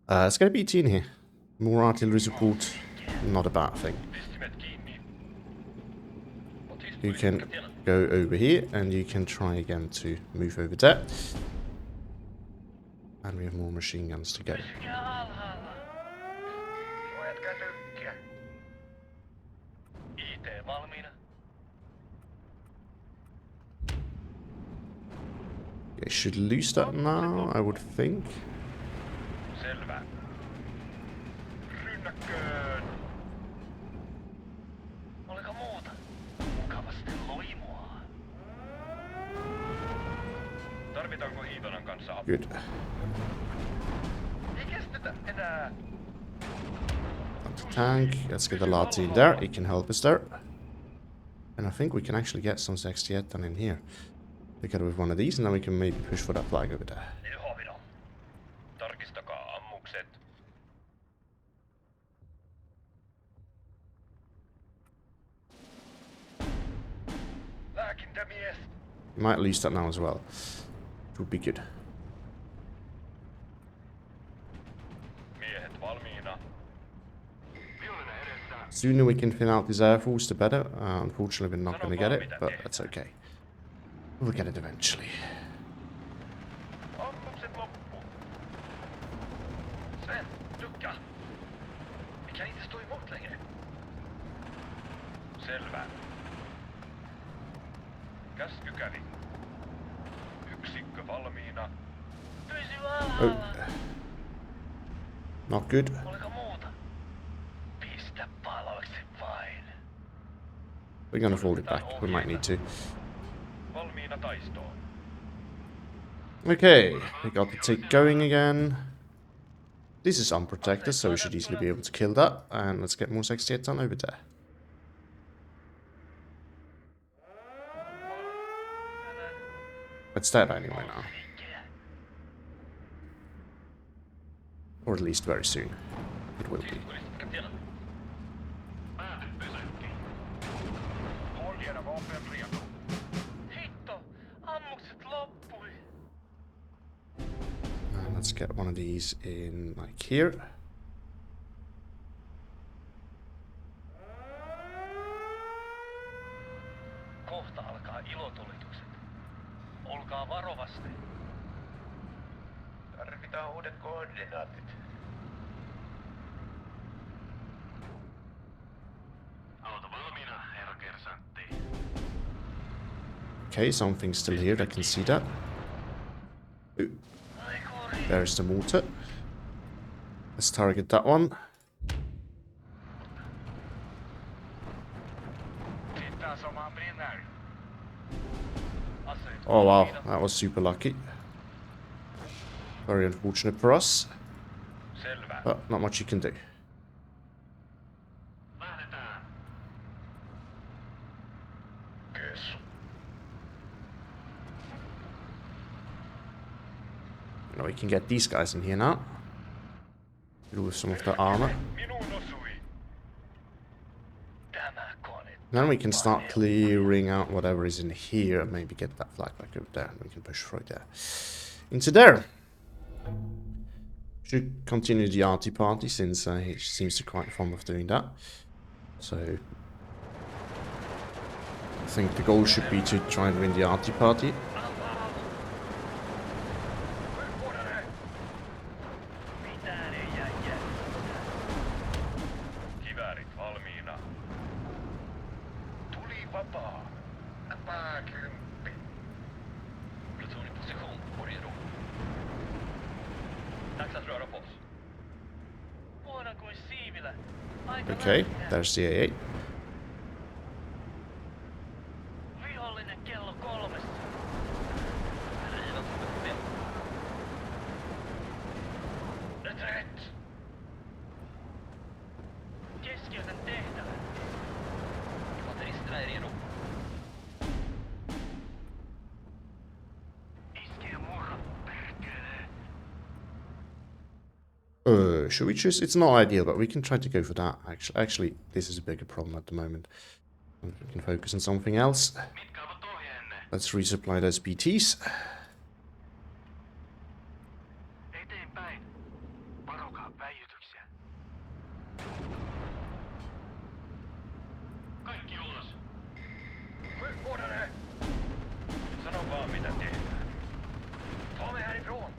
Let's get a BT in here. More artillery support, not a bad thing. pistimet kiinni. You can go over here, and you can try again to move over there. And we have more machine guns to go. Pysykää alhaalla. Suojatkaa tykkiä. IT valmiina. Okay, should lose that now, I would think. Selvä. Rynnäkköön. Oliko muuta? Mukavasti loimua. Tarvitaanko Iivanan kanssa apua? Good. Ei kestetä enää. Tank, let's get the Lati in there, it can help us there. And I think we can actually get some 68 done in here. Pick it with one of these, and then we can maybe push for that flag over there. Jehovino. Tarkistakaa ammukset. Lääkintämies. You might lose that now as well. It would be good. Miehet valmiina. Vihollinen edessä. Sooner we can thin out this air force, the better. Unfortunately, we're not going to get it, but that's okay. We'll get it eventually. Ammukset loppu. Sven, ducka. Vi kan inte stå emot längre. Selvä. Käsky kävi. Yksikkö valmiina. Oh. Not good. Oliko muuta? Pistä paloiksi vain. We're gonna fold it back. We might need to. Valmiina taistoon. Okay, we got the tick going again. This is unprotected, so we should easily be able to kill that. And let's get more 68 done over there. It's dead anyway now. Or at least very soon. It will be. Holjena vapen redo. Hitto! Ammukset loppui. And let's get one of these in like here. Kohta alkaa ilotulitukset. Olkaa varovasti. Tarvitaan uudet koordinaatit. Auto valmiina, herra kersantti. Okay, something's still here. I can see that. Ooh, there's the mortar. Let's target that one. Tittaa somaan brinner. Aseet. Oh wow, that was super lucky. Very unfortunate for us, Selvä. but not much you can do. Lähdetään. Kes. Now we can get these guys in here now. With some of the armor. Minuun osui. Tämä kone. Then we can start clearing out whatever is in here and maybe get that flag back over there and we can push right there. Into there! Should continue the arty party since he seems to be quite fond of doing that. So I think the goal should be to try and win the arty party. Mitään ei jää jäljellä. Kiväärit valmiina. Tuli vapaa. Pääkymppi. Pluton i position och redo. Dags att röra på oss. Vuodan kuin siivillä. Aika Okay, lähteä. there's the AA. Vihollinen kello 3. Retreat! Keskeytän tehtävän. Infanteristen är redo. Iske ja murra, perkele. Should we choose? It's not ideal, but we can try to go for that. Actually, this is a bigger problem at the moment. We can focus on something else. Mitkä ovat ohjeenne? Let's resupply those BTs. Eteenpäin. Varokaa väijytyksiä. Kaikki ulos. Ordare! Sano vaan mitä tehdään. Ta mig härifrån.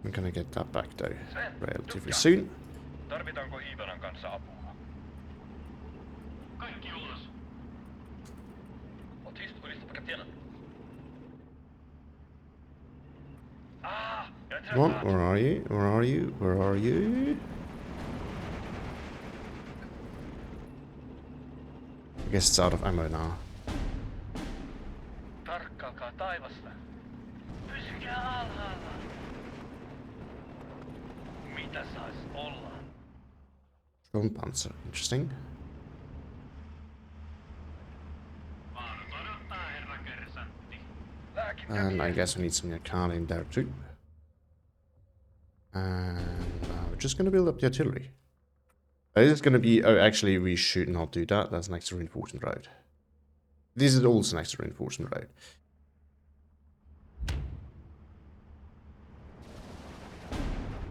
I'm gonna get that back though relatively soon. Tarvitaanko Ivanan kanssa apua? Kaikki ulos. Håll tyst och lyssna på kaptenen. Jag är Come on, träffad. where are you? Where are you? Where are you? I guess it's out of ammo now. Tarkkailkaa taivasta. Pysykää alhaalla. Mitä sais olla? Panzer, interesting. Vaarut odottaa, herra kersantti. And I guess we need some Yakana in there too. And we're just gonna build up the artillery. This is gonna be. Oh, actually, we should not do that. That's an extra reinforcement road. This is also an extra reinforcement road.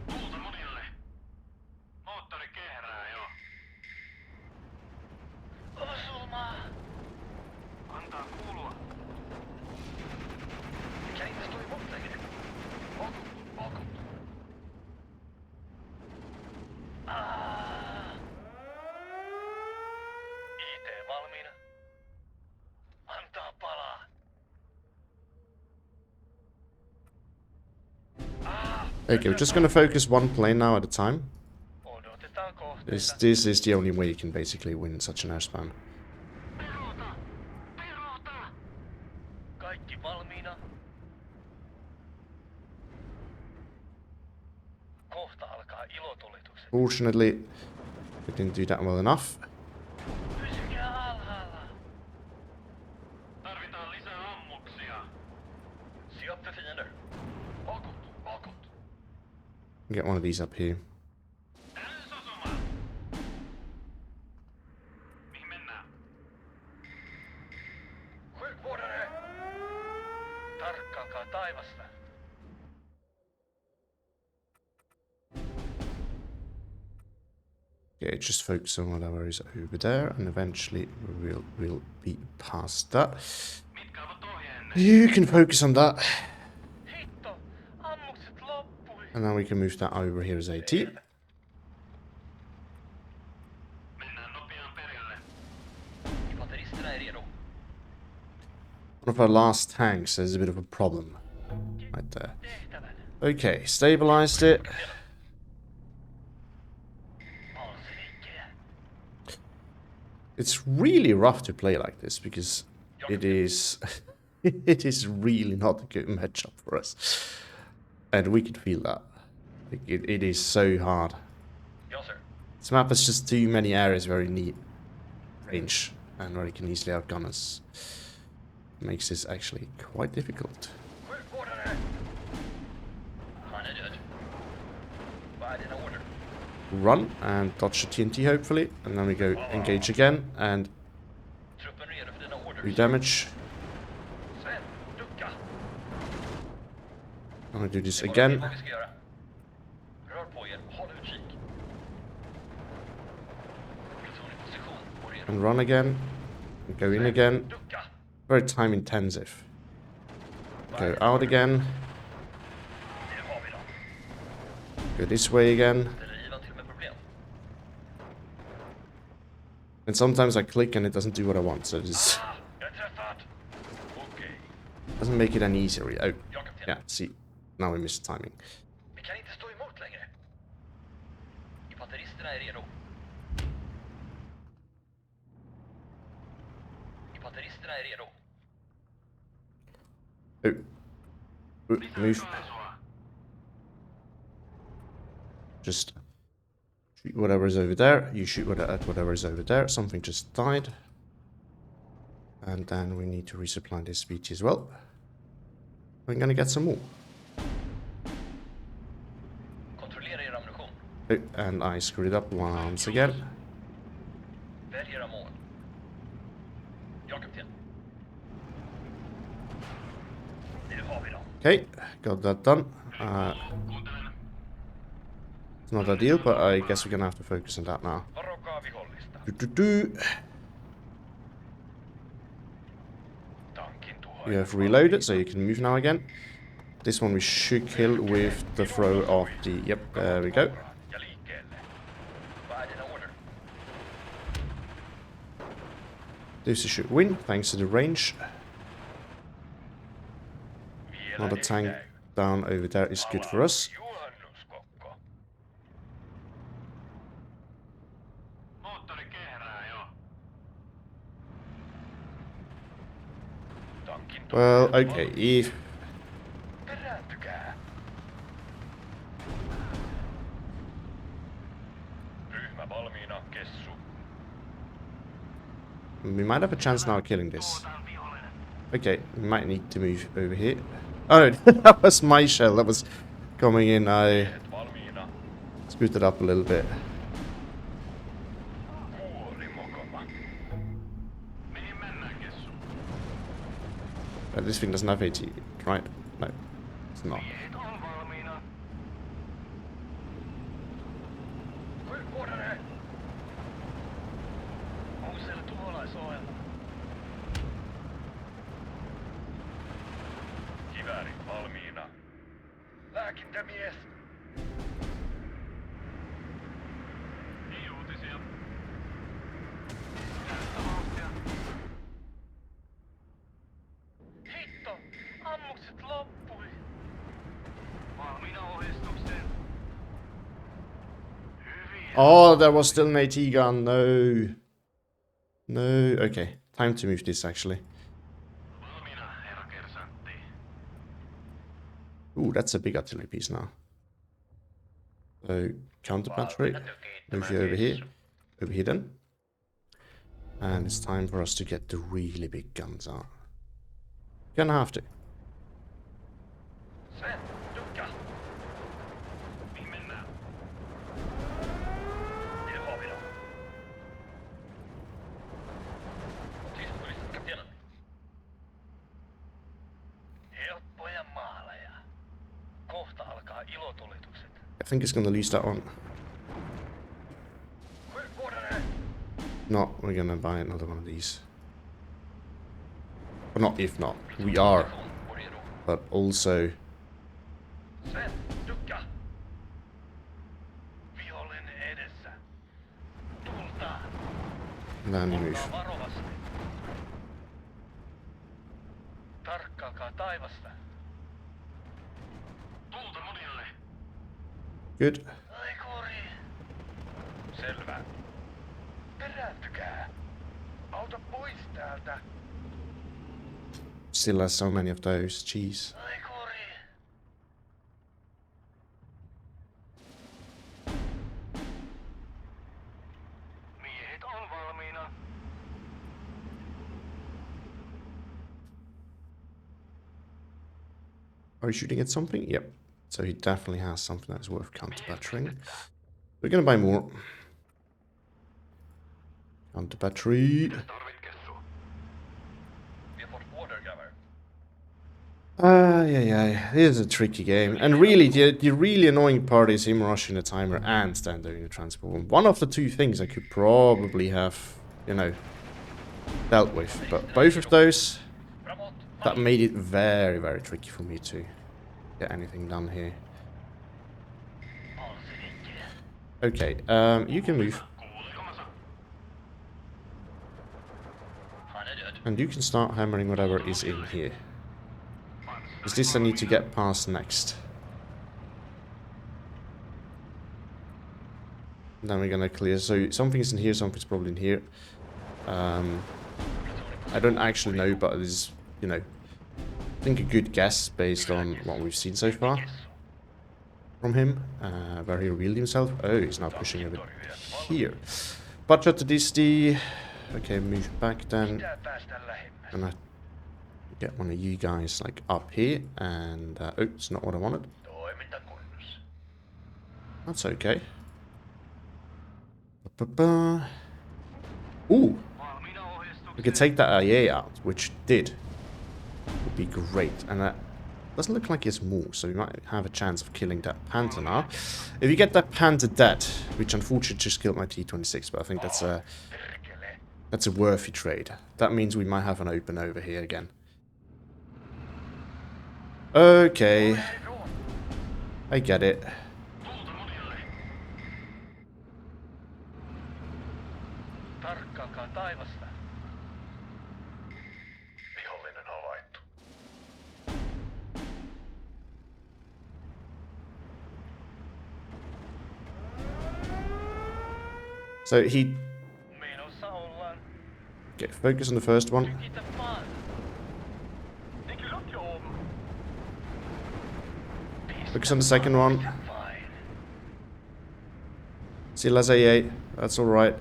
Puuta munille. Moottori kehrää jo. Osuma! Antaa kuulua. Mikä itse tuli mut lähinnä? Okut. IT valmiina. Okay, we're just gonna focus one plane now at a time. Odotetaan kohteita. This is the only way you can basically win such an air spam. Pelota! Pelota! Kaikki valmiina. Kohta alkaa ilotulitukset. Fortunately, we didn't do that well enough. Pysykää alhaalla. Tarvitaan lisää ammuksia. Sijoitte fiender. Vakut. Get one of these up here. Älysosuma. Mihin mennään? Quick warrior. Tarkkailkaa taivasta. Okay, just focus on whatever is over there, and eventually we'll be past that. Mitkä ovat ohjeenne? You can focus on that, Hitto! Ammukset loppui. and then we can move that over here as AT. Mennään nopeaan perille. Infanteristina är redo. One of our last tanks has a bit of a problem right there. Tehtävän. Okay, stabilized it. Monsterinkeä. It's really rough to play like this because it is it is really not a good matchup for us, and we can feel that. Like, it is so hard. Joo, sir. This map has just too many areas where you need range and where you can easily outgun us. Makes this actually quite difficult. Quick warrior. Han är död. Vad är dina order? Run and dodge the TNT hopefully, and then we go engage again and Truppen redo för dina order. redamage. Sven, ducka. I'm gonna do this Det är again vad vi ska göra. Rör på er. Håll utkik. Pluton i position. Och redo. and run again. And go in again. Ducka. Very time intensive. Go out again. Det har vi då. Go this way again. Ställer Ivan till med problem. And sometimes I click and it doesn't do what I want, so it just Jag är träffad. Okej. doesn't make it any easier. Oh, Jag kapten. yeah, see. Now we missed timing. Vi kan inte stå emot längre. Infanteristerna är redo. Infanteristerna är redo. Oh. Move. Just shoot whatever is over there. You shoot at whatever is over there. Something just died. And then we need to resupply this speech as well. We're gonna get some more. Kontrollera er ammunition. Oh, and I screwed it up once again. Välj era mål. Jag kapten. Nu har vi dem. Okay, got that done. It's not ideal, but I guess we're gonna have to focus on that now. Varokaa vihollista. Tankin tuho. You have reloaded, so you can move now again. This one we should kill with the throw of the... Yep, there we go. Ja liikkeelle. Vad är dina order? This should win, thanks to the range. Vielä Another tank ei käy. down over there is good for us. Juhannuskokko. Moottori kehrää jo. Tankin tuho. Well, okay, if... Perääntykää. Ryhmä valmiina, kessu. We might have a chance now of killing this. Tuotaan vihollinen. Okay, we might need to move over here. Oh, no, that was my shell that was coming in. I Et valmiina. screwed it up a little bit. Kuori mokoma. Mihin mennään, kessu? But this thing doesn't have AT, right? No, it's not. Miehet on valmiina. Quick warrior. Onko siellä tuholaisohjelma? Kivääri valmiina. Lääkintämies. Ei uutisia. Hitto! Ammukset loppui. Valmiina ohjeistukset. Oh, there was still an AT gun. No. No. Okay. Time to move this, actually. Ooh, that's a big artillery piece now. So, counter battery. Move you over here. Over here then. And it's time for us to get the really big guns out. Gonna have to. I think it's gonna lose that one. No, we're gonna buy another one of these. Or not, if not. We are. But also... Then you move. Good. Selvä. Perääntykää. Auta pois täältä. Still has so many of those. Jeez. Miehet on valmiina. Are you shooting at something? Yep. So he definitely has something that's worth counter-battering. We're gonna buy more. Counter-battery. Yeah. This is a tricky game. And really, the really annoying part is him rushing the timer and standing the transport. One of the two things I could probably have, you know, dealt with. But both of those, that made it very, very tricky for me to get anything done here. Okay, you can move. And you can start hammering whatever is in here. Is this I need to get past next? Then we're gonna clear. So something's in here, something's probably in here. I don't actually know, but it is, you know, I think a good guess based on what we've seen so far from him. Where he revealed himself. Oh, he's now pushing over here. Budget to DC. Okay, move back then. Gonna get one of you guys like up here, and oh, it's not what I wanted. That's okay. Ooh, we could take that IA out, which did. Would be great, and that doesn't look like it's more, so we might have a chance of killing that Panther now. If you get that Panther dead, which unfortunately just killed my T-26, but I think that's a worthy trade. That means we might have an open over here again. Okay. I get it. So he... Okay, focus on the first one. Focus on the second one. Still has AA. That's alright.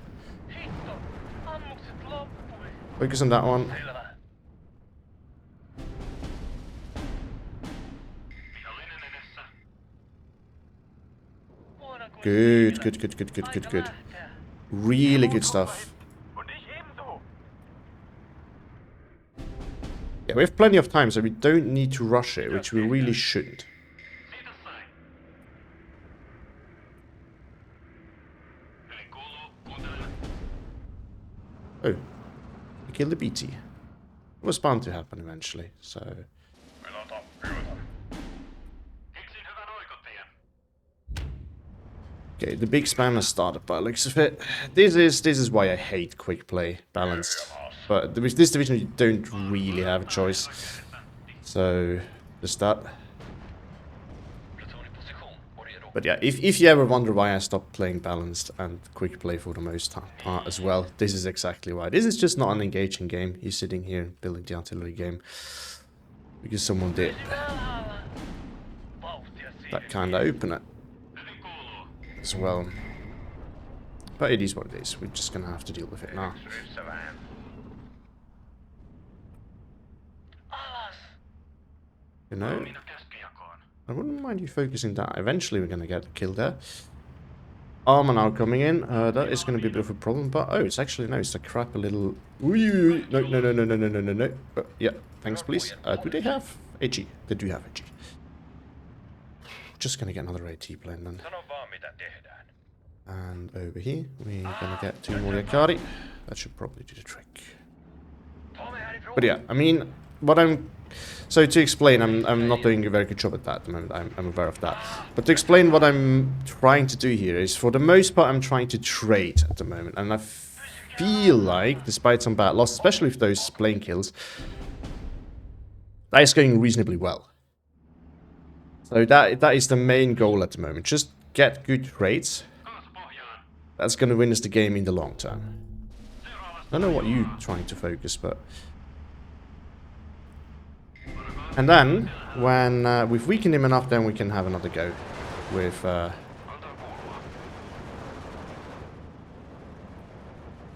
Focus on that one. Good. Really good stuff. Yeah, we have plenty of time, so we don't need to rush it, which we really shouldn't. Oh, we killed the BT. It was bound to happen eventually, so... Okay, the big spam has started by the looks of it. This is why I hate quick play balanced. But with this division you don't really have a choice. So, just that. But yeah, if you ever wonder why I stopped playing balanced and quick play for the most part as well, this is exactly why. This is just not an engaging game. You're sitting here building the artillery game because someone did that kind of open it as well. But it is what it is. We're just gonna have to deal with it now. You know, I wouldn't mind you focusing that. Eventually we're gonna get a kill there. Armor now coming in. That is gonna be a bit of a problem, but oh, it's actually no, it's a crap a little. Ooh, no, no, no, no, no, no, no, no, no. Yeah, thanks, please. Do they have AG? They do have AG. Just gonna get another AT plane then. And over here, we're gonna get 2 more Yakari. That should probably do the trick. But yeah, I mean, what I'm... So to explain, I'm not doing a very good job at that at the moment, I'm aware of that. But to explain what I'm trying to do here is, for the most part, I'm trying to trade at the moment. And I feel like, despite some bad loss, especially with those plane kills, that is going reasonably well. So that is the main goal at the moment. Just get good trades. That's going to win us the game in the long term. I don't know what you're trying to focus, but... And then, when we've weakened him enough, then we can have another go with...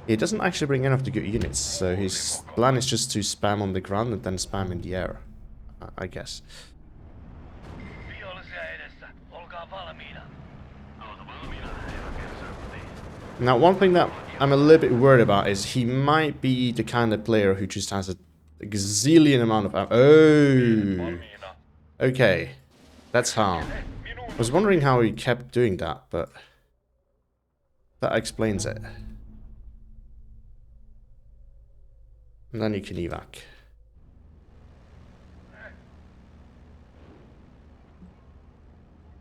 He doesn't actually bring enough to good units, so his plan is just to spam on the ground and then spam in the air, I guess. Now, one thing that I'm a little bit worried about is he might be the kind of player who just has a gazillion amount of... Oh! Okay. That's how. I was wondering how he kept doing that, but... that explains it. And then you can evac.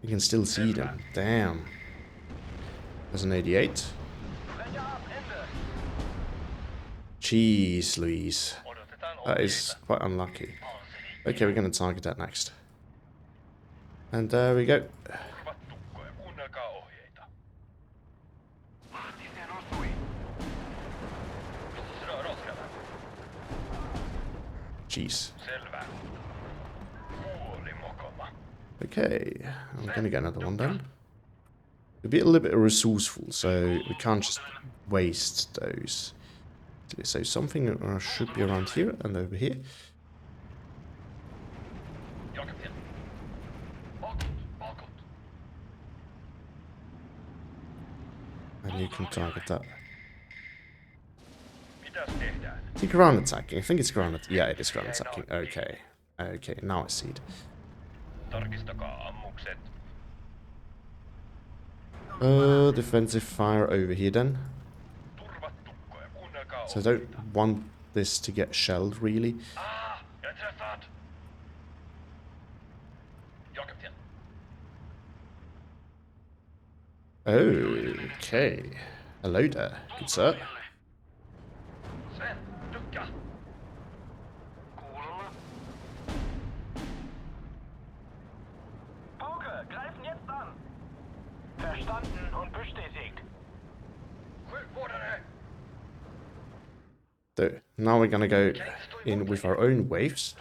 You can still see them. Damn. There's an 88. Jeez, Louise. That is quite unlucky. Okay, we're going to target that next. And there we go. Jeez. Okay, I'm going to get another one then. We'll be a little bit resourceful, so we can't just waste those. So something should be around here and over here. And you can target that. Is it ground attacking? I think it's ground attacking. Yeah, it is ground attacking. Okay. Okay, now I see it. Defensive fire over here then. So I don't want this to get shelled, really. Okay. Hello there, good sir. So now we're gonna go in with our own waves.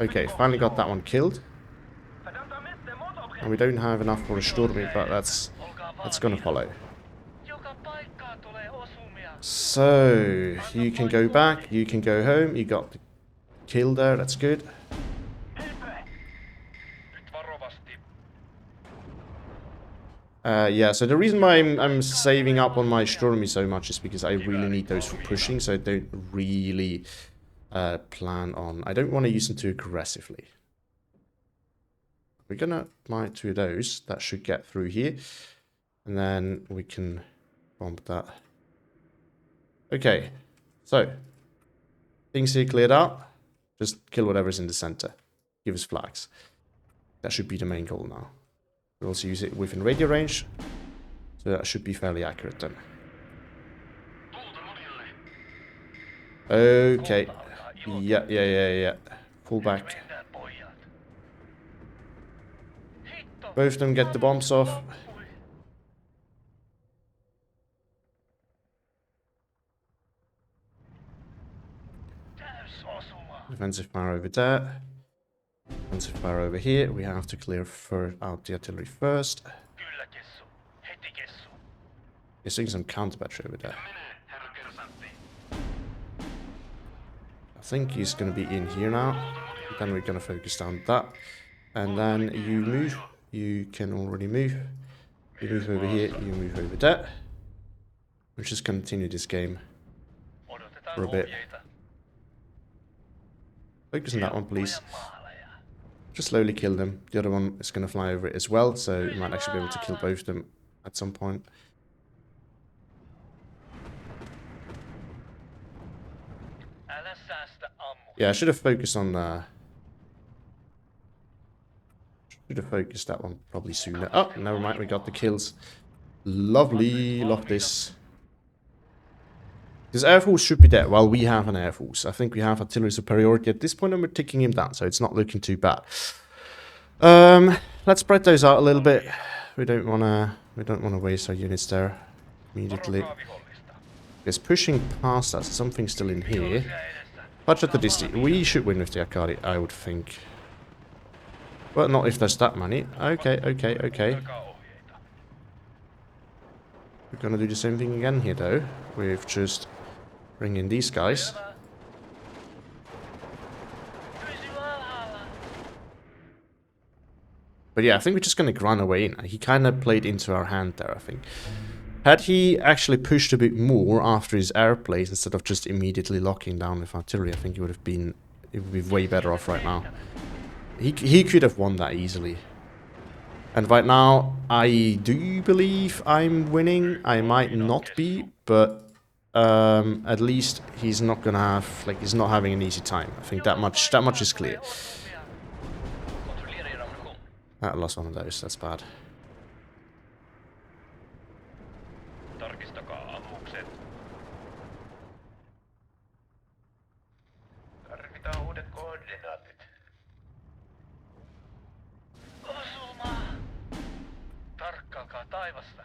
Okay, finally got that one killed. And we don't have enough for a Sturmy, but that's gonna follow. So you can go back, you can go home, you got the kill there, that's good. Yeah, so the reason why I'm saving up on my Sturmy so much is because I really need those for pushing, so I don't really plan on... I don't want to use them too aggressively. We're gonna buy 2 of those, that should get through here. And then we can bump that. Okay, so things here cleared out. Just kill whatever's in the center. Give us flags. That should be the main goal now. We'll also use it within radio range, so that should be fairly accurate then. Okay. Yeah. Pull back. Mennään, pojat. Hitto. Both of them get the bombs off. Loppui. Täysosuma. Defensive fire over there. Defensive fire over here. We have to clear out the artillery first. Kyllä, Kessu. Heti, Kessu. You're seeing some counter battery over there. Menee, herra kersantti. I think he's going to be in here now. Then we're going to focus down that. And then you move. You can already move. You move over here. You move over there. We'll just continue this game Odotetaan for a bit. ohjeita. Focus on that one, please. Pojan maaleja. Just slowly kill them. The other one is going to fly over it as well, so you might actually be able to kill both of them at some point. Älä säästä ammu. Yeah, I should have focused on should have focused that one probably sooner. Oh, never mind, we got the kills. Lovely, love this. This air force should be dead. Well, we have an air force. I think we have artillery superiority at this point, and we're taking him down, so it's not looking too bad. Let's spread those out a little bit. We don't wanna waste our units there immediately. Varokaa vihollista. Because pushing past us, something's still in here. Vihollisia edessä. Touch at the distance. We should win with the Akari, I would think. Well, not if there's that many. Okay. Antakaa ohjeita. We're gonna do the same thing again here, though. We've just bring in these guys. Selvä. Pysy alhaalla. But yeah, I think we're just gonna grind our way in. He kind of played into our hand there, I think. Had he actually pushed a bit more after his airplanes instead of just immediately locking down with artillery, I think he would be way better off right now. He could have won that easily. And right now, I do believe I'm winning. I might not be, but at least he's not gonna have, like, he's not having an easy time. I think that much is clear. Kontrollera er ammunition. I lost one of those. That's bad. Tarkistakaa ammukset. Tarvitaan uudet koordinaatit. Osuma! Tarkkailkaa taivasta.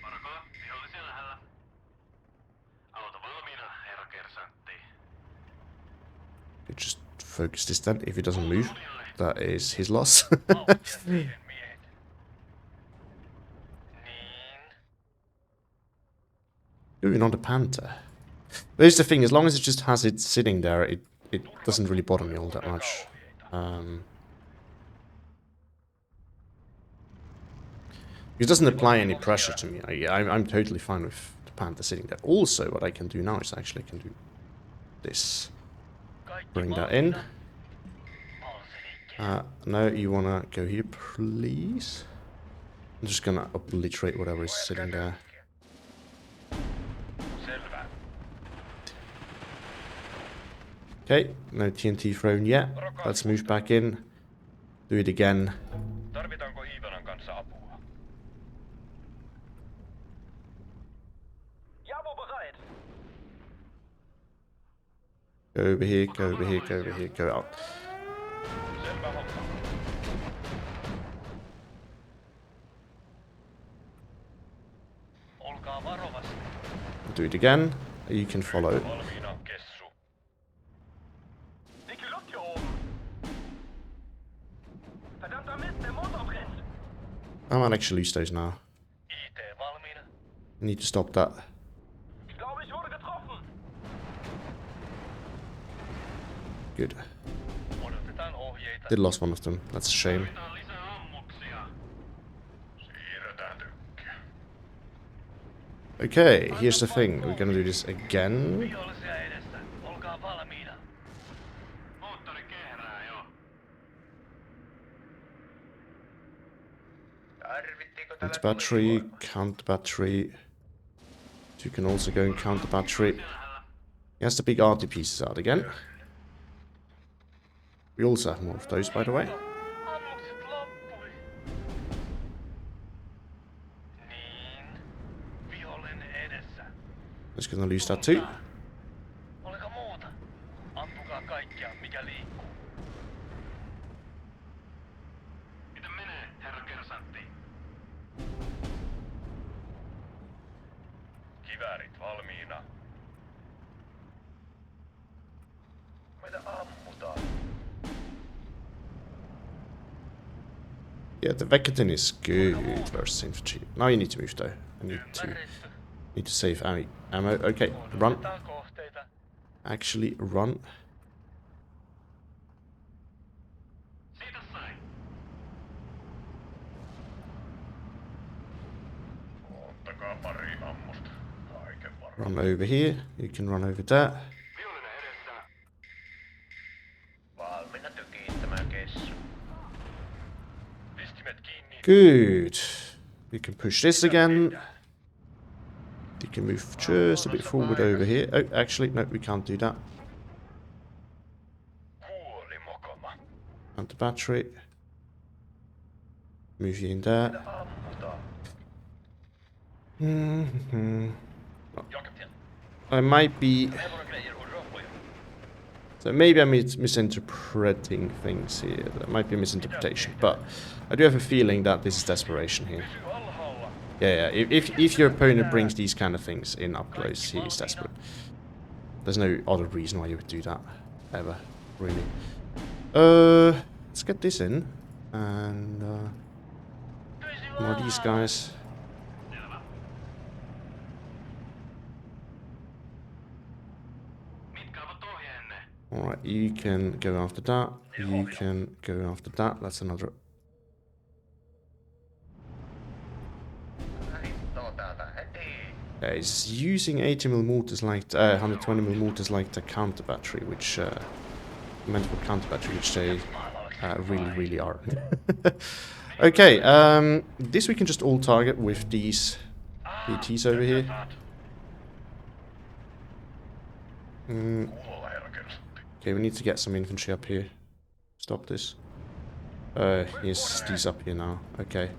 Varokaa, vihollisia lähellä. Aloita valmiina, herra kersantti. You just focus this then. If he doesn't move, that is his loss. Vauhtia teidän miehet. Niin. Moving on to Panther. But here's the thing, as long as it just has it sitting there, it doesn't really bother me all that much. It doesn't apply any pressure to me. I'm totally fine with the Panther sitting there. Also, what I can do now is actually I can do this. Bring that in. No, you wanna go here, please? I'm just gonna obliterate whatever is sitting there. Selvä. Okay, no TNT thrown yet. Let's move back in. Do it again. Tarvitaanko Iivanan kanssa apua? Jawo bereit. Go over here, go over here, go over here, go out. Selvä homma. Olkaa varovasti. Do it again. You can follow. Valmiina, Kessu. Die Luft hier oben. Verdammter Mist, der Motor brennt. I might actually lose those now. IT valmiina. Need to stop that. Ich glaube, ich wurde getroffen. Good. Odotetaan ohjeita. Did lost one of them. That's a shame. Tarvitaan lisää ammuksia. Siirretään tykkiä. Okay, here's the thing. We're gonna do this again. Vihollisia edessä. Olkaa valmiina. Moottori kehrää jo. Tarvittiinko Counter battery, counter battery. You can also go and counter battery. He has the big RT pieces out again. We also have more of those, by the way. Ammukset loppui. Just gonna lose that too. Oliko muuta? Ampukaa kaikkia, mikä liikkuu. Miten menee, herra kersantti? Kiväärit valmiina. Meitä ammutaan. Yeah, the Veccatin is good versus infantry. Now you need to move though. I need to save ammo. Okay, run. Actually, run. Run over here. You can run over there. Good. We can push this again. You can move just a bit forward over here. Oh, actually, no, we can't do that. Anti battery. Move you in there. I might be. So maybe I'm misinterpreting things here. That might be a misinterpretation, but I do have a feeling that this is desperation here. Yeah. If your opponent brings these kind of things in up close, he is desperate. There's no other reason why you would do that, ever, really. Let's get this in, and more of these guys. Alright, you can go after that. You can go after that. That's another. Yeah, he's using 80mm mortars like 120mm mortars like the counter battery, which meant for counter battery, which they really are. Okay, this we can just all target with these PTs over here. Okay, we need to get some infantry up here. Stop this. Yes, these up here now. Okay.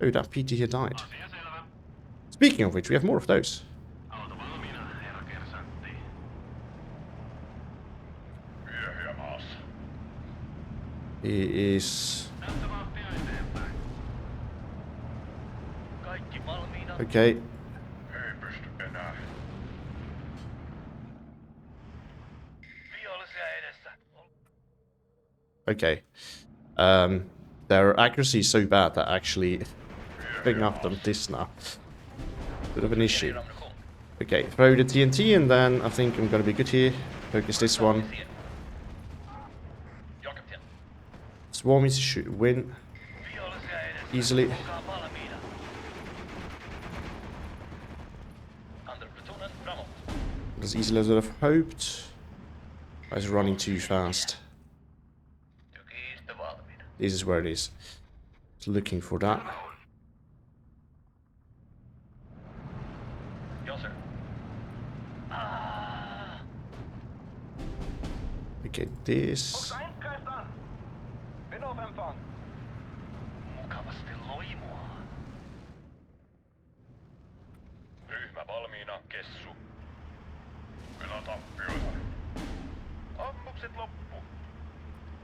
Oh, that PT here died. Speaking of which, we have more of those. He is... Okay. Okay. Their accuracy is so bad that actually picking up them this now. Bit of an issue. Okay, throw the TNT and then I think I'm gonna be good here. Focus this one. Swarmies should win easily. As easily as I'd have hoped. I was running too fast. This is where it is. Just looking for that. Okay, this. Ryhmä valmiina, kessu. Meillä tappioita. Ammukset loppu.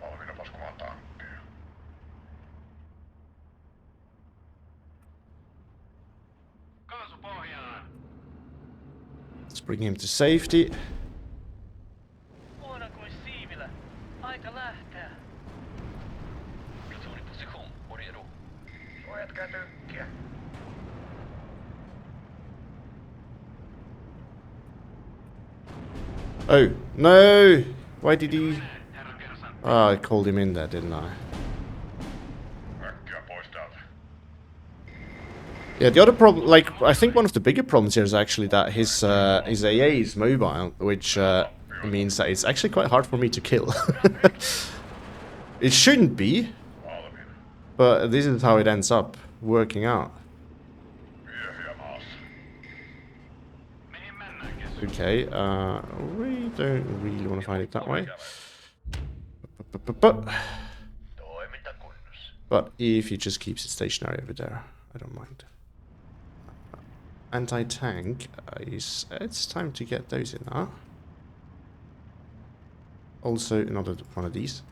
Valmiina paskumaan tankkeja. Kaasu pohjaan. Let's bring him to safety. Huono kuin siivilä. Aika lähteä. Plutoni position. Oriedo. Suojatkaa tykkiä. Oh, no! Why did he... Oh, I called him in there, didn't I? Yeah, the other problem, like, I think one of the bigger problems here is actually that his AA is mobile, which means that it's actually quite hard for me to kill. It shouldn't be, but this is how it ends up working out. Okay, we don't really want to fight it that way. But if he just keeps it stationary over there, I don't mind. anti-tank is... it's time to get those in now. Also another one of these.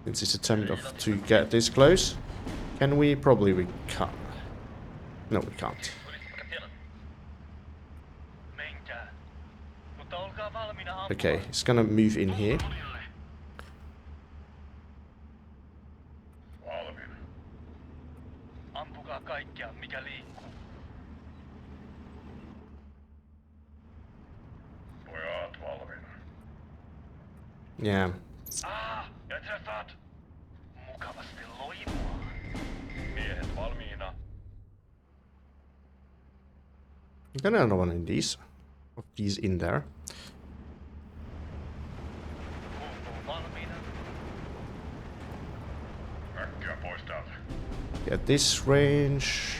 Since it's attempted to get this close. Can we? Probably we can't. No, we can't. Okay, it's gonna move in here. Yeah. Got another one in these. Of these in there. At this range.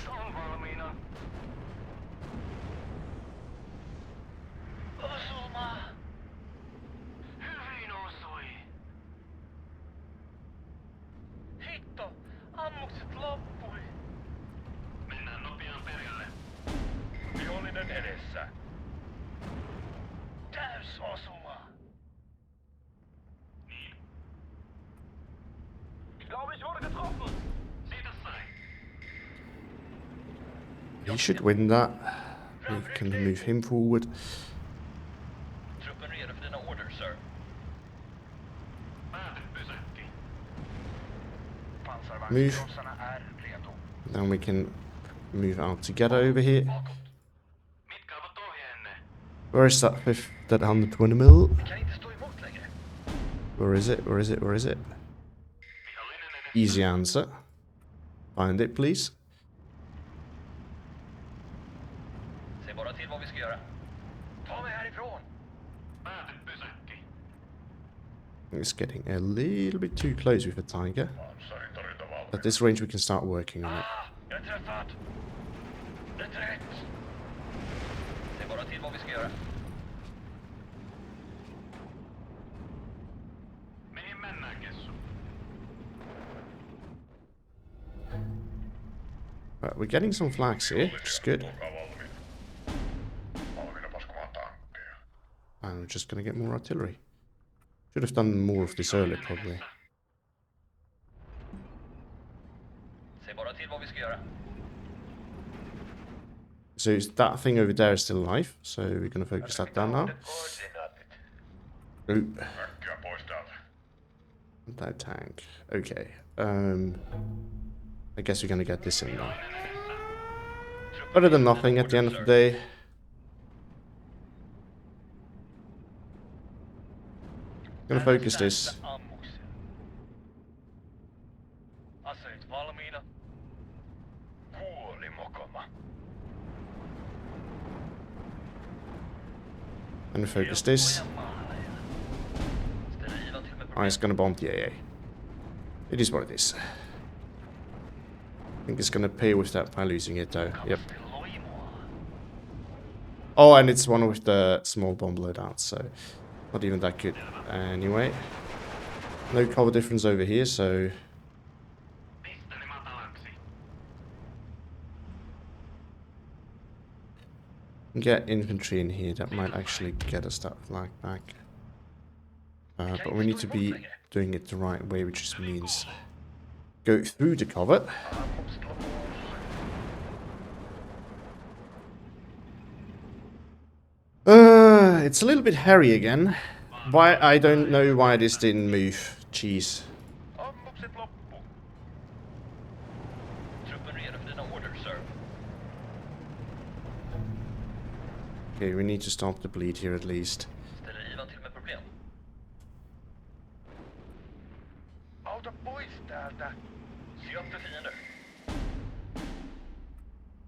He should win that. We can move him forward. Move. Then we can move out together over here. Where is that 120 mil? Where is it? Where is it? Where is it? Easy answer. Find it, please. It's getting a little bit too close with the tiger. At this range we can start working on it. Right, we're getting some flags here, which is good. And we're just gonna get more artillery. Should have done more of this earlier, probably. So that thing over there is still alive, so we're gonna focus that down now. Ooh. That tank. Okay. I guess we're gonna get this in now. Better than nothing at the end of the day. I'm gonna focus this. I'm gonna focus this. Oh, it's gonna bomb the AA. It is what it is. I think it's gonna pay with that by losing it though. Yep. Oh, and it's one with the small bomb loadout, so not even that good. Anyway, no cover difference over here, so get infantry in here. That might actually get us that flag back. But we need to be doing it the right way, which just means go through the cover. It's a little bit hairy again. Why? I don't know why this didn't move. Jeez. Okay, we need to stop the bleed here at least.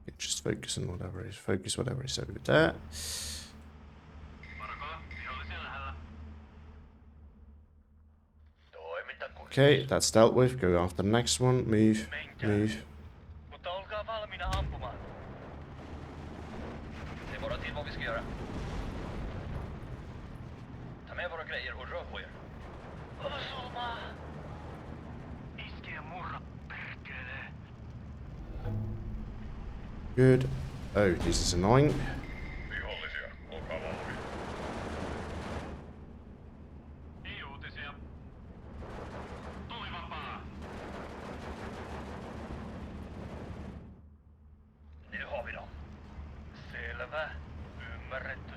Okay, just focus on whatever is. Focus whatever is over there. Okay, that's dealt with. Go after the next one. Move. Move. Good. Oh, this is annoying. Vihollisia, olkaa valmiit. Ei uutisia. Tuli vapaa. Nyt har vi dem. Selvä. Ymmärretty.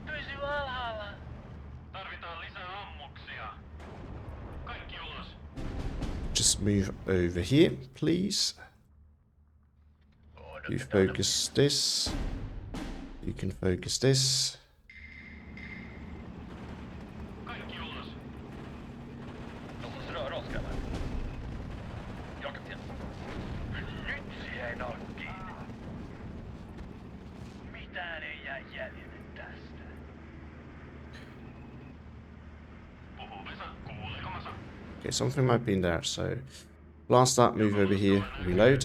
Pysy alhaalla. Tarvitaan lisää ammuksia. Kaikki ulos. Just move over here, please. You focus this. You can focus this. Kaikki ulos. Låt oss röra oss, grabbar. Jag kapten. Nyt se jäi nakkiin. Mitään ei jää jäljelle tästä. Puhuu Vesa, kuuleeko Masa? Okay, something might be in there, so blast that, move over here, reload.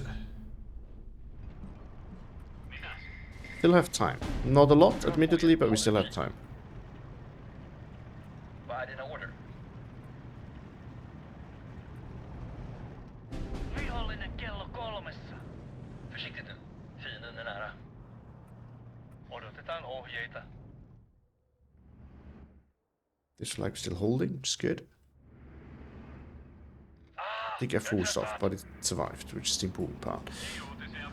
Mitäs? Still have time. Not a lot, admittedly, but we still have time. Vad är dina order? Vihollinen kello 3. Försiktigt nu. Fienden är nära. Odotetaan ohjeita. This flag still holding, which is good. Did get forced off, but it survived, which is the important part. Ei uutisia.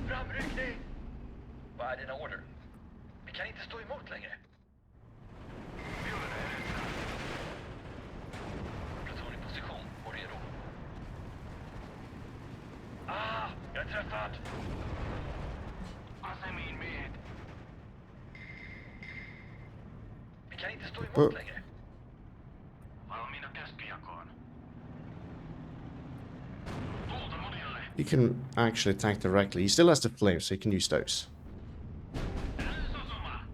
Framryckning! Vad är dina order? Vi kan inte stå emot längre. Pluton i position och redo. Jag är träffad! Asemiin miehet. Vi kan inte stå emot But- längre. Valmiina käskyjakoon. Tuulta monille. He can actually attack directly. He still has the flames, so he can use those. Älysosuma.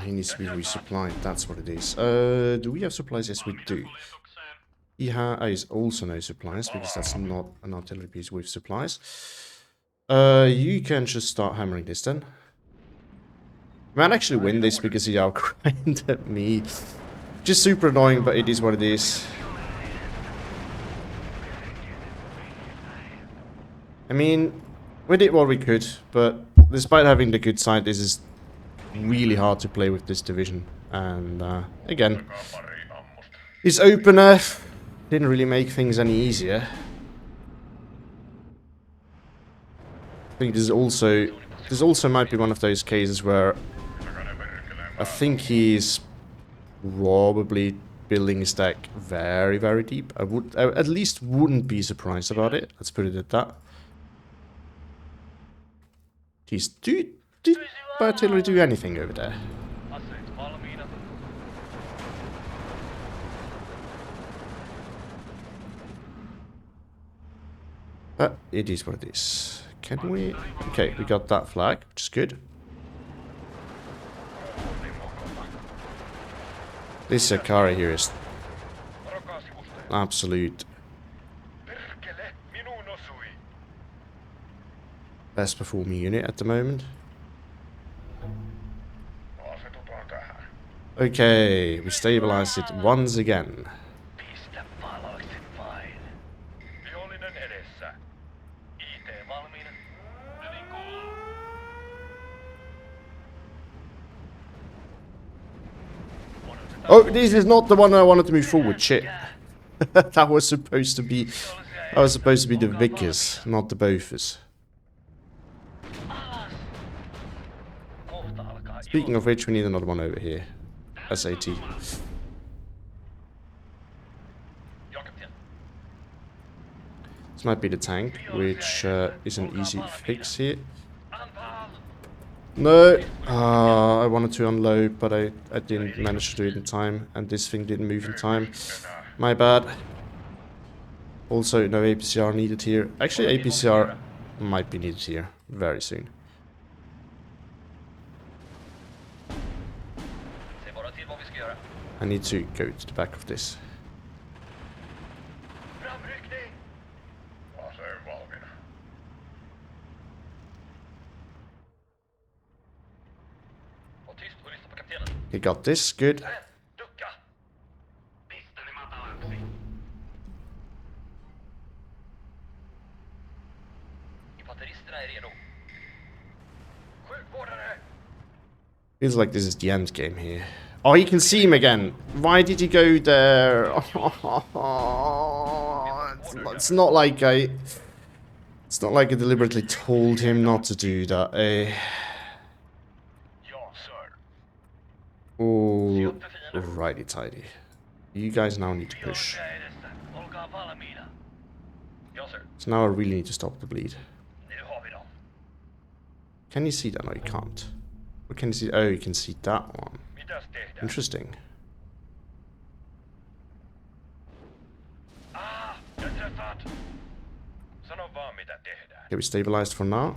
He needs to be resupplied, that's what it is. Do we have supplies? Yes, we do. Kuljetukseen. He has also no supplies, because that's not an artillery piece with supplies. You can just start hammering this then. We might actually win this because he outgrinded me. Just super annoying, but it is what it is. I mean, we did what we could, but despite having the good side, this is really hard to play with this division. And again, his opener didn't really make things any easier. I think this also might be one of those cases where I think he's probably building his deck very, very deep. I at least wouldn't be surprised about it. Let's put it at that. Jeez, did artillery do anything over there? Aseet valmiina. It is what it is. Can we? Okay, we got that flag, which is good. This Sakari here is Varokaa sivustoja. absolute Perkele, minuun osui. best performing unit at the moment. Asetutaan tähän. Okay, we stabilized it once again. Pistä valoiksi vain. Vihollinen edessä. IT valmiina. Hyvin kuuluu. Odotetaan Oh, this is not the one I wanted to move forward. Shit. That was supposed to be. That was supposed to be the Vickers, not the Bofors. alas. Kohta alkaa Speaking of which, we need another one over here. SAT. Ja kapten. This might be the tank, which is an easy fix here. Anfall. No, I wanted to unload, but I didn't manage to do it in time, and this thing didn't move in time. My bad. Also, no APCR needed here. Actually, APCR might be needed here very soon. Se bara till vad vi ska göra. I need to go to the back of this. Framryckning. Aseen valmiina. Håll tyst och lyssna på kaptenen. He got this, good. Ducka. Miss. Feels like this is the end game here. Oh, you can see him again. Why did he go there? It's not like I... It's not like I deliberately told him not to do that. Joo, sir. Oh, righty tighty. You guys now need to Vihollisia push. edessä. Olkaa valmiina. Joo, sir. So now I really need to stop the bleed. Nyt hovido. Can you see that? No, you can't. What can you see? Oh, you can see that one. Mitäs tehdään? Interesting. Nyt sä saat. Sano vaan mitä tehdään. Okay, we stabilized for now.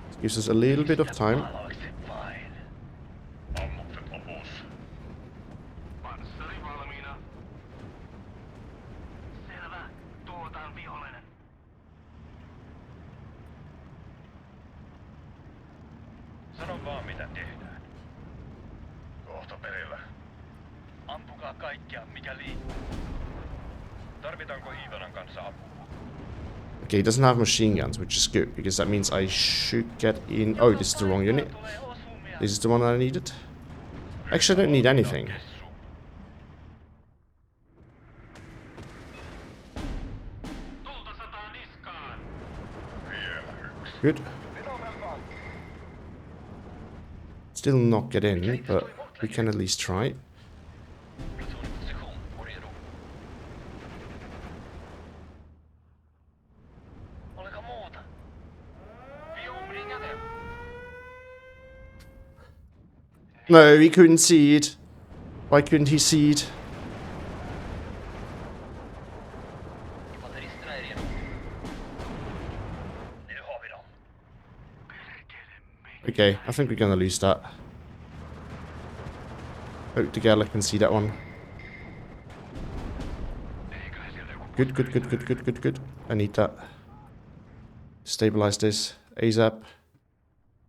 This gives us a little bit of time. Palaukset vain. Ammukset opus. Panssari valmiina. Selvä. Tuotaan vihollinen. Sano vaan mitä tehdään. Kohta perillä. Ampukaa kaikkia mikä liikkuu. Tarvitaanko Iivanan kanssa apua? Okay, he doesn't have machine guns, which is good, because that means I should get in... Oh, this is the wrong unit. This is the one that I needed. Actually, I don't need anything. Tulta sataa niskaan. Good. Still not get in, but we can at least try. Oliko muuta? Viumringate. No, he couldn't see it. Why couldn't he see it? Infanteristerna Nyt hovido. Okay, I think we're gonna lose that. Hope the Gala can see that one. Good, good, good, good, good, good, good. I need that. Stabilize this ASAP.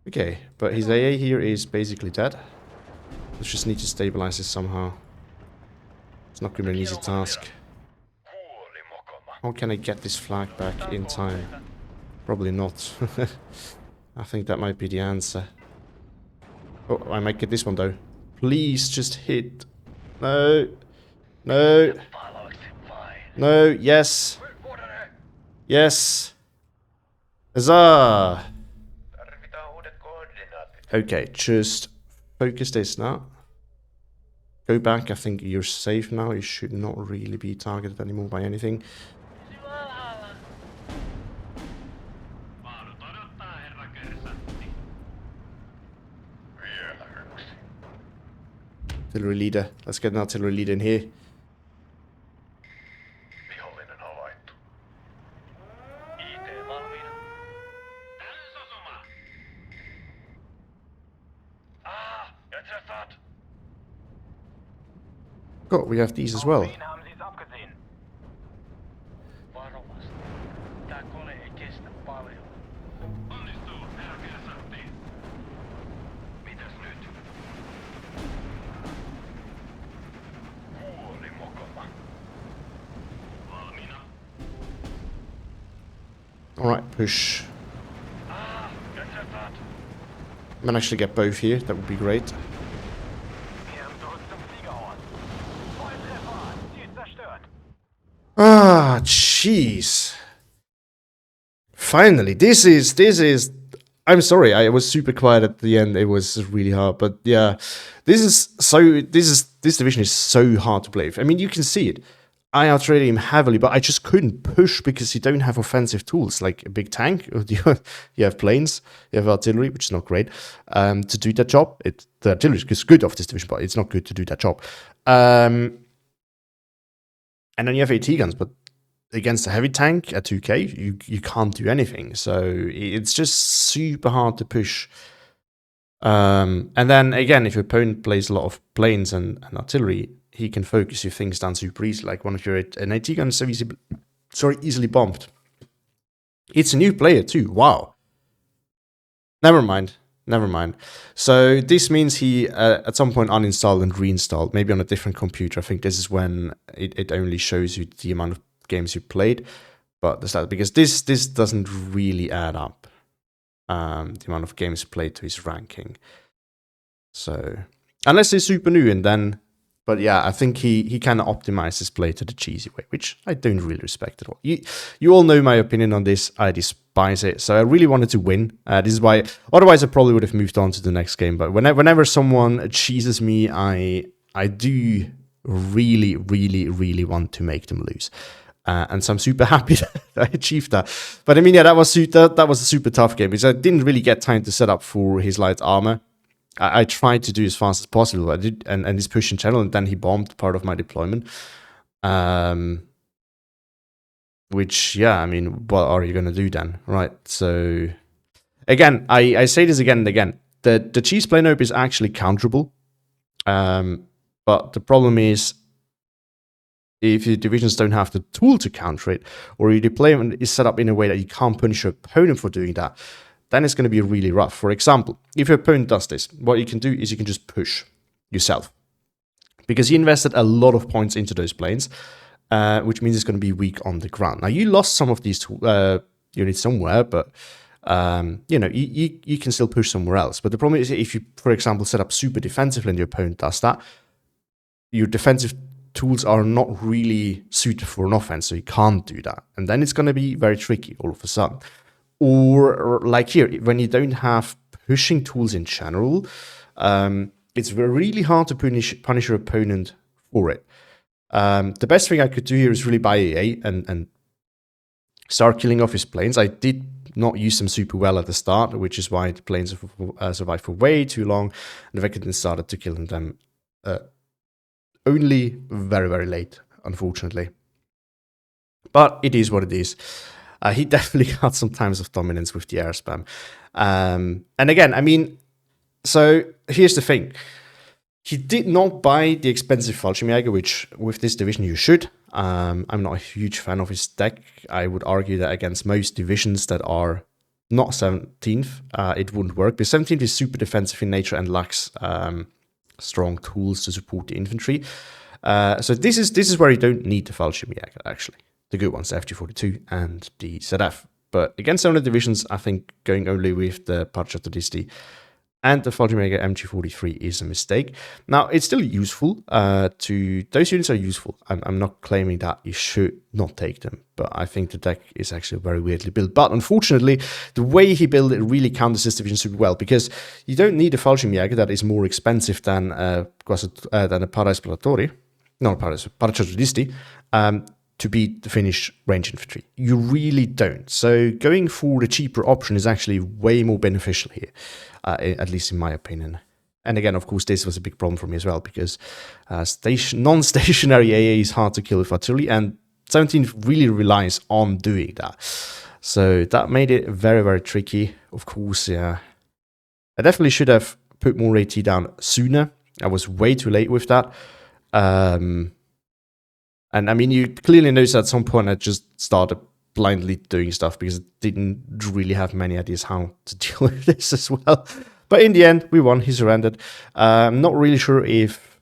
Okay, but his AA here is basically dead. Let's just need to stabilize this somehow. It's not gonna be an easy task. Kuoli mokoma. How can I get this flag back in time? Probably not. I think that might be the answer. Oh, I might get this one though. Please just hit. No. No. Palaukset vain. No. Yes. Vuodane. Yes. Huzzah. Tarvitaan uudet koordinaatit. Okay, just focus this now. Go back. I think you're safe now. You should not really be targeted anymore by anything. Pysy alhaalla. Vaadut odottaa, herra kersantti. Vielä yksi. Artillery leader. Let's get an artillery leader in here. Vihollinen havaittu. IT valmiina. Täysosuma. Nyt sä saat. Oh, we have these as well. Haben sie's abgesehen. Varovasti. Tää kone ei kestä paljon. Onnistuu, herra kersantti. Mitäs nyt? Kuoli mokoma. Valmiina. Alright, push. Nyt sä saat. I might actually get both here. That would be great. Wir haben zurück zum Fliegerhorn. Volltreffer. Ziel zerstört. Ah, jeez. Finally, this is. I'm sorry, I was super quiet at the end. It was really hard, but yeah, this division is so hard to play. I mean, you can see it. I outrated him heavily, but I just couldn't push because you don't have offensive tools like a big tank. You have planes, you have artillery, which is not great to do that job. The artillery is good of this division, but it's not good to do that job. And then you have AT guns, but against a heavy tank at 2k, you can't do anything. So it's just super hard to push. And then again, if your opponent plays a lot of planes and artillery, he can focus your things down super easy. Like one of your an AT gun is so easily bombed. It's a new player too. Wow. Never mind. So this means he at some point uninstalled and reinstalled, maybe on a different computer. I think this is when it only shows you the amount of games you played. But that's that, because this doesn't really add up. The amount of games played to his ranking. So, unless he's super new and then... But yeah, I think he kind of optimized his play to the cheesy way, which I don't really respect at all. You all know my opinion on this. I despise it. So I really wanted to win. This is why... Otherwise, I probably would have moved on to the next game. But whenever someone cheeses me, I do really, really, really want to make them lose. And so I'm super happy that I achieved that. But I mean, yeah, that was a super tough game because I didn't really get time to set up for his light armor. I tried to do as fast as possible. I did, and he's pushing channel, and then he bombed part of my deployment. Which, yeah, I mean, what are you gonna do then, right? So, again, I say this again and again. The cheese play nope is actually counterable. But the problem is, if your divisions don't have the tool to counter it, or your deployment is set up in a way that you can't punish your opponent for doing that, then it's going to be really rough. For example, if your opponent does this, what you can do is you can just push yourself. Because he invested a lot of points into those planes, which means it's going to be weak on the ground. Now, you lost some of these units somewhere, but you know, you can still push somewhere else. But the problem is if you, for example, set up super defensively and your opponent does that, your defensive tools are not really suited for an offense, so you can't do that. And then it's going to be very tricky all of a sudden. Or like here, when you don't have pushing tools in general, it's really hard to punish your opponent for it. The best thing I could do here is really buy AA and start killing off his planes. I did not use them super well at the start, which is why the planes survived for way too long, and the Vectors started to kill them only very, very late, unfortunately. But it is what it is. He definitely got some times of dominance with the air spam. And again, I mean, so here's the thing. He did not buy the expensive Fallschirmjäger, which with this division you should. I'm not a huge fan of his deck. I would argue that against most divisions that are not 17th, it wouldn't work. Because 17th is super defensive in nature and lacks strong tools to support the infantry. So this is where you don't need the Fallschirmjäger, actually. The good ones, the FG42 and the ZF. But against some of the divisions, I think going only with the Parchotodisti and the Fallschirmjäger MG43 is a mistake. Now, it's still useful. Those units are useful. I'm not claiming that you should not take them, but I think the deck is actually very weirdly built. But unfortunately, the way he built it really counters this division super well, because you don't need a Fallschirmjäger that is more expensive than a Paraesploratori, not Parachotodisti, to beat the Finnish range infantry. You really don't. So going for the cheaper option is actually way more beneficial here, at least in my opinion. And again, of course, this was a big problem for me as well, because non-stationary AA is hard to kill with artillery, and 17 really relies on doing that. So that made it very, very tricky. Of course, yeah. I definitely should have put more AT down sooner. I was way too late with that. And I mean, you clearly notice at some point I just started blindly doing stuff because I didn't really have many ideas how to deal with this as well. But in the end, we won. He surrendered. I'm not really sure if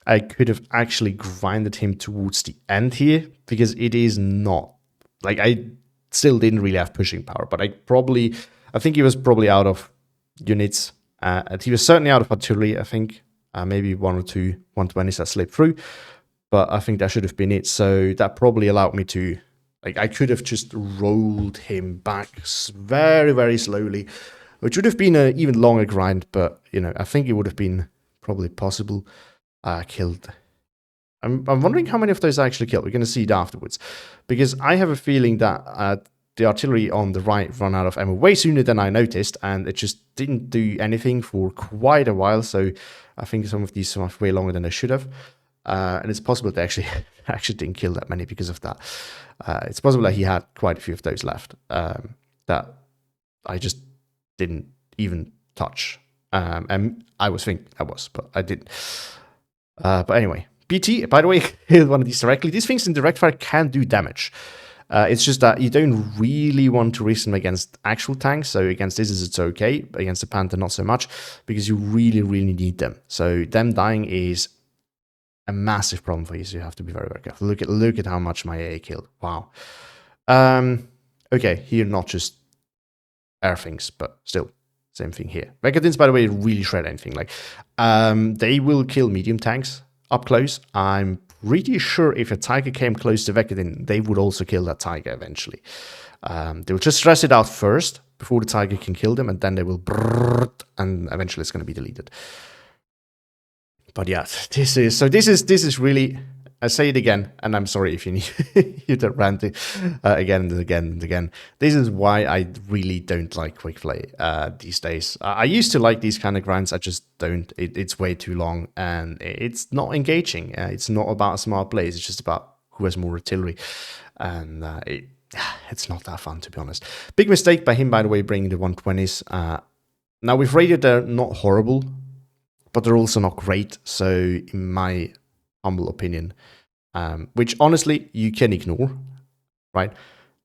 I could have actually grinded him towards the end here, because it is not. Like, I still didn't really have pushing power, but I think he was probably out of units. And he was certainly out of artillery, I think. Maybe one or two 120s that slipped through. But I think that should have been it. So that probably allowed me to, like, I could have just rolled him back very, very slowly, which would have been an even longer grind. But, you know, I think it would have been probably possible. Killed. I'm wondering how many of those I actually killed. We're going to see it afterwards. Because I have a feeling that the artillery on the right ran out of ammo way sooner than I noticed. And it just didn't do anything for quite a while. So I think some of these survived way longer than they should have. And it's possible they actually didn't kill that many because of that. It's possible that he had quite a few of those left that I just didn't even touch. And I was thinking I was, but I didn't. But anyway, BT, by the way, killed one of these directly. These things in direct fire can do damage. It's just that you don't really want to risk them against actual tanks. So against this, it's okay. But against the Panther, not so much, because you really, really need them. So them dying is a massive problem for you, so you have to be very, very careful. Look at how much my AA killed. Wow. Okay, here not just air things, but still Same thing here. Vekadins, by the way, really shred anything. Like, they will kill medium tanks up close. I'm pretty sure if a tiger came close to Vekadin, they would also kill that tiger eventually. They will just stress it out first before the tiger can kill them, and then they will and eventually it's going to be deleted. But yeah, this is really, I say it again, and I'm sorry if you need you to rant it again and again and again. This is why I really don't like quick play these days. I used to like these kind of grinds. I just don't. It's way too long and it's not engaging. It's not about smart plays. It's just about who has more artillery, and it's not that fun, to be honest. Big mistake by him, by the way, bringing the 120s. Now with radio, they're not horrible, but they're also not great. So in my humble opinion, which honestly you can ignore, right?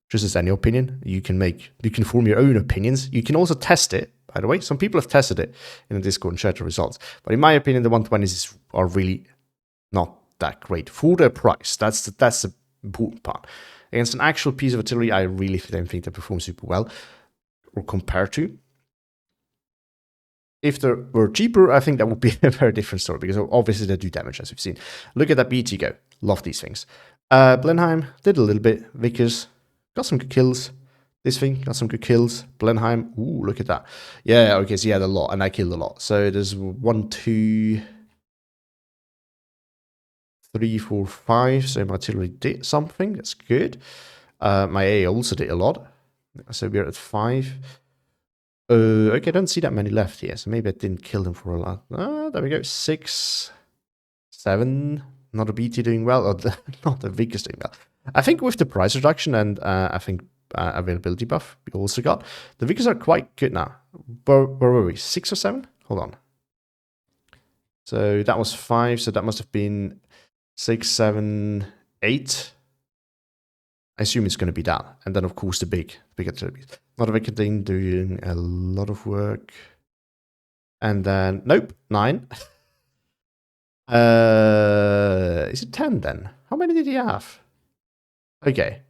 Just as any opinion, you can form your own opinions. You can also test it, by the way. Some people have tested it in the Discord and shared the results. But in my opinion, the 120s are really not that great for their price. That's the important part. Against an actual piece of artillery, I really don't think they perform super well, or compared to. If they were cheaper, I think that would be a very different story, because obviously they do damage, as we've seen. Look at that BT go. Love these things. Blenheim did a little bit. Vickers got some good kills. This thing got some good kills. Blenheim, ooh, look at that. Yeah, okay, so he had a lot, and I killed a lot. So there's 1, 2, 3, 4, 5. So my artillery did something. That's good. My A also did a lot. So we're at 5. Okay, I don't see that many left here. So maybe I didn't kill them for a lot. There we go. 6, 7. Not a BT doing well, or not the Vickers doing well. I think with the price reduction and I think availability buff we also got, the Vickers are quite good now. Where were we? 6 or 7? Hold on. So that was 5. So that must have been 6, 7, 8. I assume it's going to be that. And then, of course, the big artillery. Not a Vicker thing doing a lot of work. And then, nope, 9. Is it 10 then? How many did he have? Okay.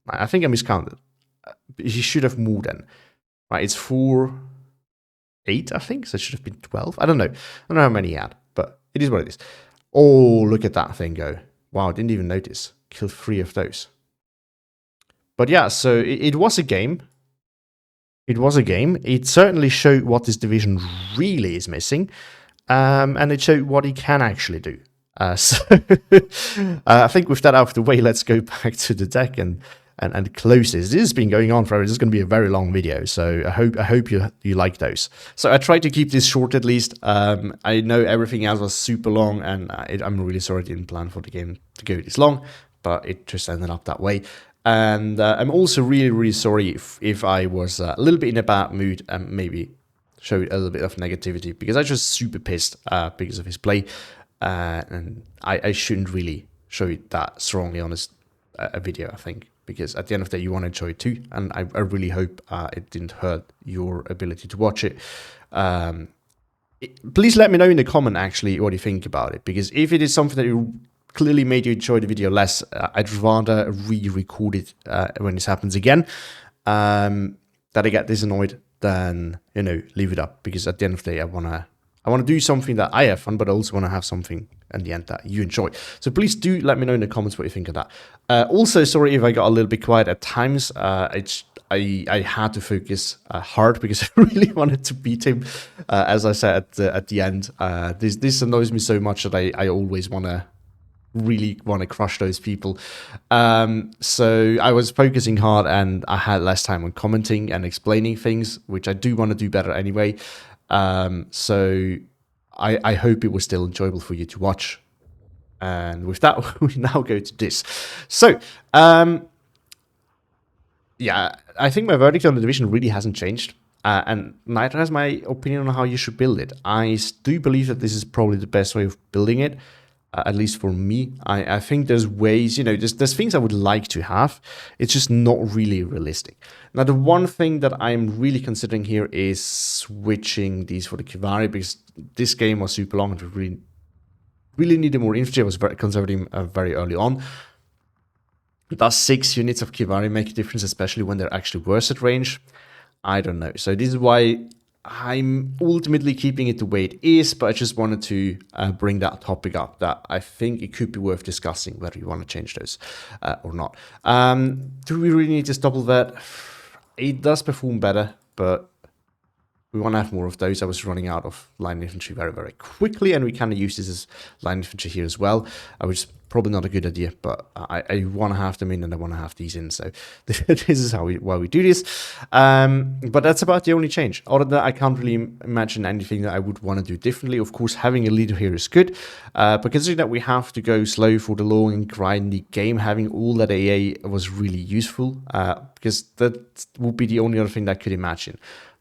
I think I miscounted. He should have more then. Right, it's 4, 8, I think. So it should have been 12. I don't know. I don't know how many he had, but it is what it is. Oh, look at that thing go. Wow, I didn't even notice. Killed 3 of those. But yeah, so it was a game. It was a game. It certainly showed what this division really is missing. And it showed what he can actually do. So I think with that out of the way, let's go back to the deck and close this. This has been going on forever. This is going to be a very long video, so I hope you like those. So I tried to keep this short at least. I know everything else was super long, and I'm really sorry I didn't plan for the game to go this long, but it just ended up that way. And I'm also really, really sorry if I was a little bit in a bad mood and maybe showed a little bit of negativity, because I was just super pissed because of his play. And I shouldn't really show it that strongly on a video, I think, because at the end of the day, you want to enjoy it too. And I really hope it didn't hurt your ability to watch it. Please let me know in the comment, actually, what you think about it, because if it is something that you clearly made you enjoy the video less, I'd rather re-record it when this happens again, that I get this annoyed, than, you know, leave it up, because at the end of the day, I want to do something that I have fun, but I also want to have something in the end that you enjoy. So please do let me know in the comments what you think of that. Also, sorry if I got a little bit quiet at times. I had to focus hard because I really wanted to beat him. As I said at the end, this annoys me so much that I always really want to crush those people. So I was focusing hard, and I had less time on commenting and explaining things, which I do want to do better anyway. So I hope it was still enjoyable for you to watch. And with that, we now go to this. So, yeah, I think my verdict on the division really hasn't changed. And neither has my opinion on how you should build it. I do believe that this is probably the best way of building it. At least for me. I think there's ways, you know, there's things I would like to have. It's just not really realistic. Now, the one thing that I'm really considering here is switching these for the Kivari, because this game was super long and we really needed more infantry. I was very conservative very early on. Does 6 units of Kivari make a difference, especially when they're actually worse at range? I don't know. So this is why I'm ultimately keeping it the way it is, but I just wanted to bring that topic up, that I think it could be worth discussing whether you want to change those or not. Do we really need this double vet? It does perform better, but we want to have more of those. I was running out of line infantry very, very quickly, and we kind of use this as line infantry here as well, which is probably not a good idea, but I want to have them in and I want to have these in, so this is why we do this. But that's about the only change. Other than that, I can't really imagine anything that I would want to do differently. Of course, having a leader here is good, but considering that we have to go slow for the long and grindy game, having all that AA was really useful, because that would be the only other thing that I could imagine.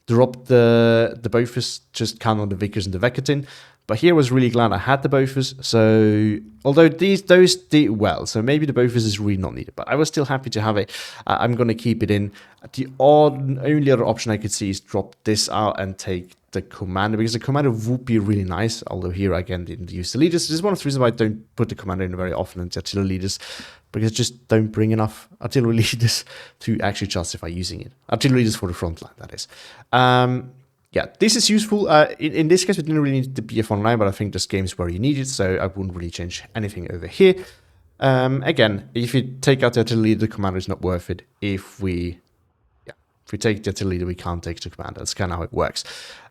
Drop the Bofors, just count on the Vickers and the Vecketin. But here I was really glad I had the Bofors. So, although those did well, so maybe the Bofors is really not needed. But I was still happy to have it. I'm going to keep it in. The only other option I could see is drop this out and take the commander, because the commander would be really nice. Although here again didn't use the leaders. This is one of the reasons why I don't put the commander in very often and the artillery leaders, because I just don't bring enough artillery leaders to actually justify using it. Artillery leaders for the front line, that is. Yeah, this is useful. In this case, we didn't really need the BF online, but I think this game is where you need it, so I wouldn't really change anything over here. Again, if you take out the artillery leader, the commander is not worth it. If we take the artillery leader, we can't take the commander. That's kind of how it works.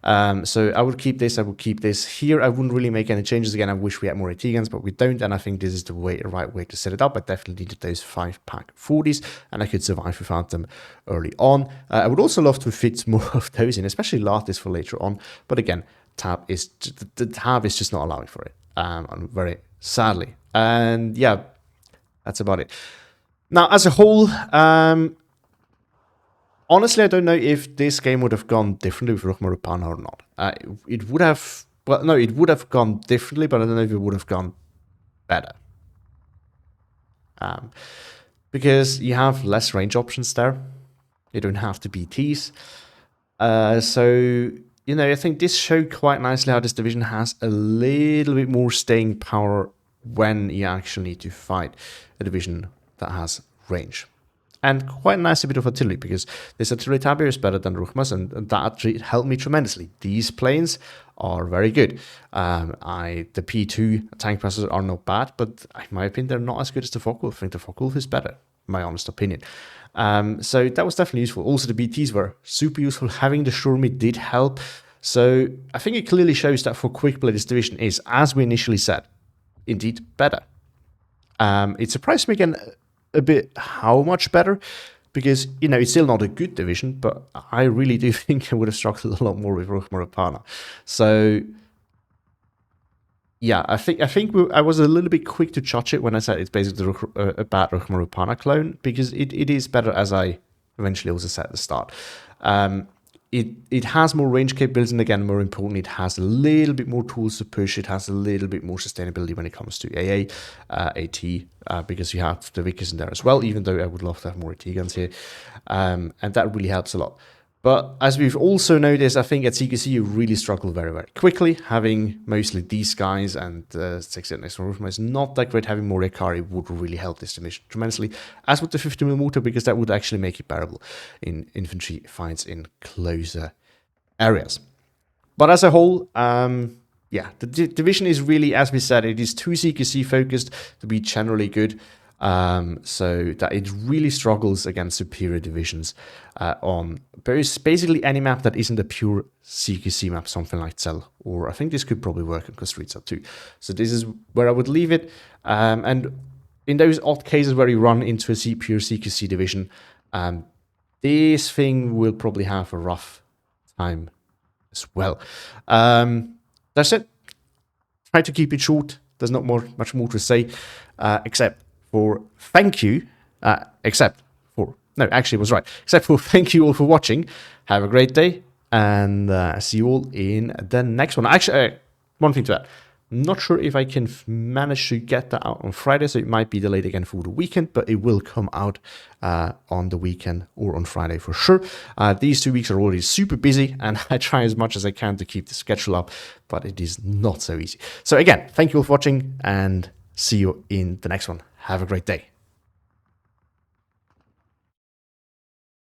So I would keep this. I would keep this here. I wouldn't really make any changes. Again, I wish we had more AT guns, but we don't, and I think this is the right way to set it up. I definitely needed those 5-pack 40s, and I could survive without them early on. I would also love to fit more of those in, especially Lattice for later on. But again, the tab is just not allowing for it, very sadly. And yeah, that's about it. Now, as a whole, honestly, I don't know if this game would have gone differently with Raappana or not. It would have, well, no, it would have gone differently, but I don't know if it would have gone better. Because you have less range options there. You don't have to BTs. So, you know, I think this showed quite nicely how this division has a little bit more staying power when you actually need to fight a division that has range. And quite a nice bit of artillery, because this artillery tab here is better than Ryhmä's, and that helped me tremendously. These planes are very good. The P2 tank presses are not bad, but in my opinion, they're not as good as the Focke-Wulf. I think the Focke-Wulf is better, in my honest opinion. So that was definitely useful. Also, the BTs were super useful. Having the Shurmi did help. So I think it clearly shows that for quickplay, this division is, as we initially said, indeed better. It surprised me again a bit how much better, because, you know, it's still not a good division, but I really do think I would have struggled a lot more with Raappana. So yeah, I think I was a little bit quick to judge it when I said it's basically a bad Raappana clone, because it is better, as I eventually also said at the start. It has more range capabilities, and again, more importantly, it has a little bit more tools to push. It has a little bit more sustainability when it comes to AA, AT, because you have the Vickers in there as well, even though I would love to have more AT guns here. And that really helps a lot. But as we've also noticed, I think at CQC you really struggle very, very quickly. Having mostly these guys and 6 next from Ryhmä is not that great. Having more Ekari would really help this division tremendously, as would the 50mm mortar, because that would actually make it bearable in infantry fights in closer areas. But as a whole, yeah, the division is really, as we said, it is too CQC focused to be generally good. So that it really struggles against superior divisions on basically any map that isn't a pure CQC map, something like Cell, or I think this could probably work on Kostritsa too. So this is where I would leave it. And in those odd cases where you run into a pure CQC division, this thing will probably have a rough time as well. That's it. Try to keep it short. There's not much more to say, except for thank you, except for thank you all for watching. Have a great day, and see you all in the next one. Actually, one thing to add. I'm not sure if I can manage to get that out on Friday, so it might be delayed again for the weekend, but it will come out on the weekend or on Friday for sure. These 2 weeks are already super busy, and I try as much as I can to keep the schedule up, but it is not so easy. So again, thank you all for watching, and see you in the next one. Have a great day.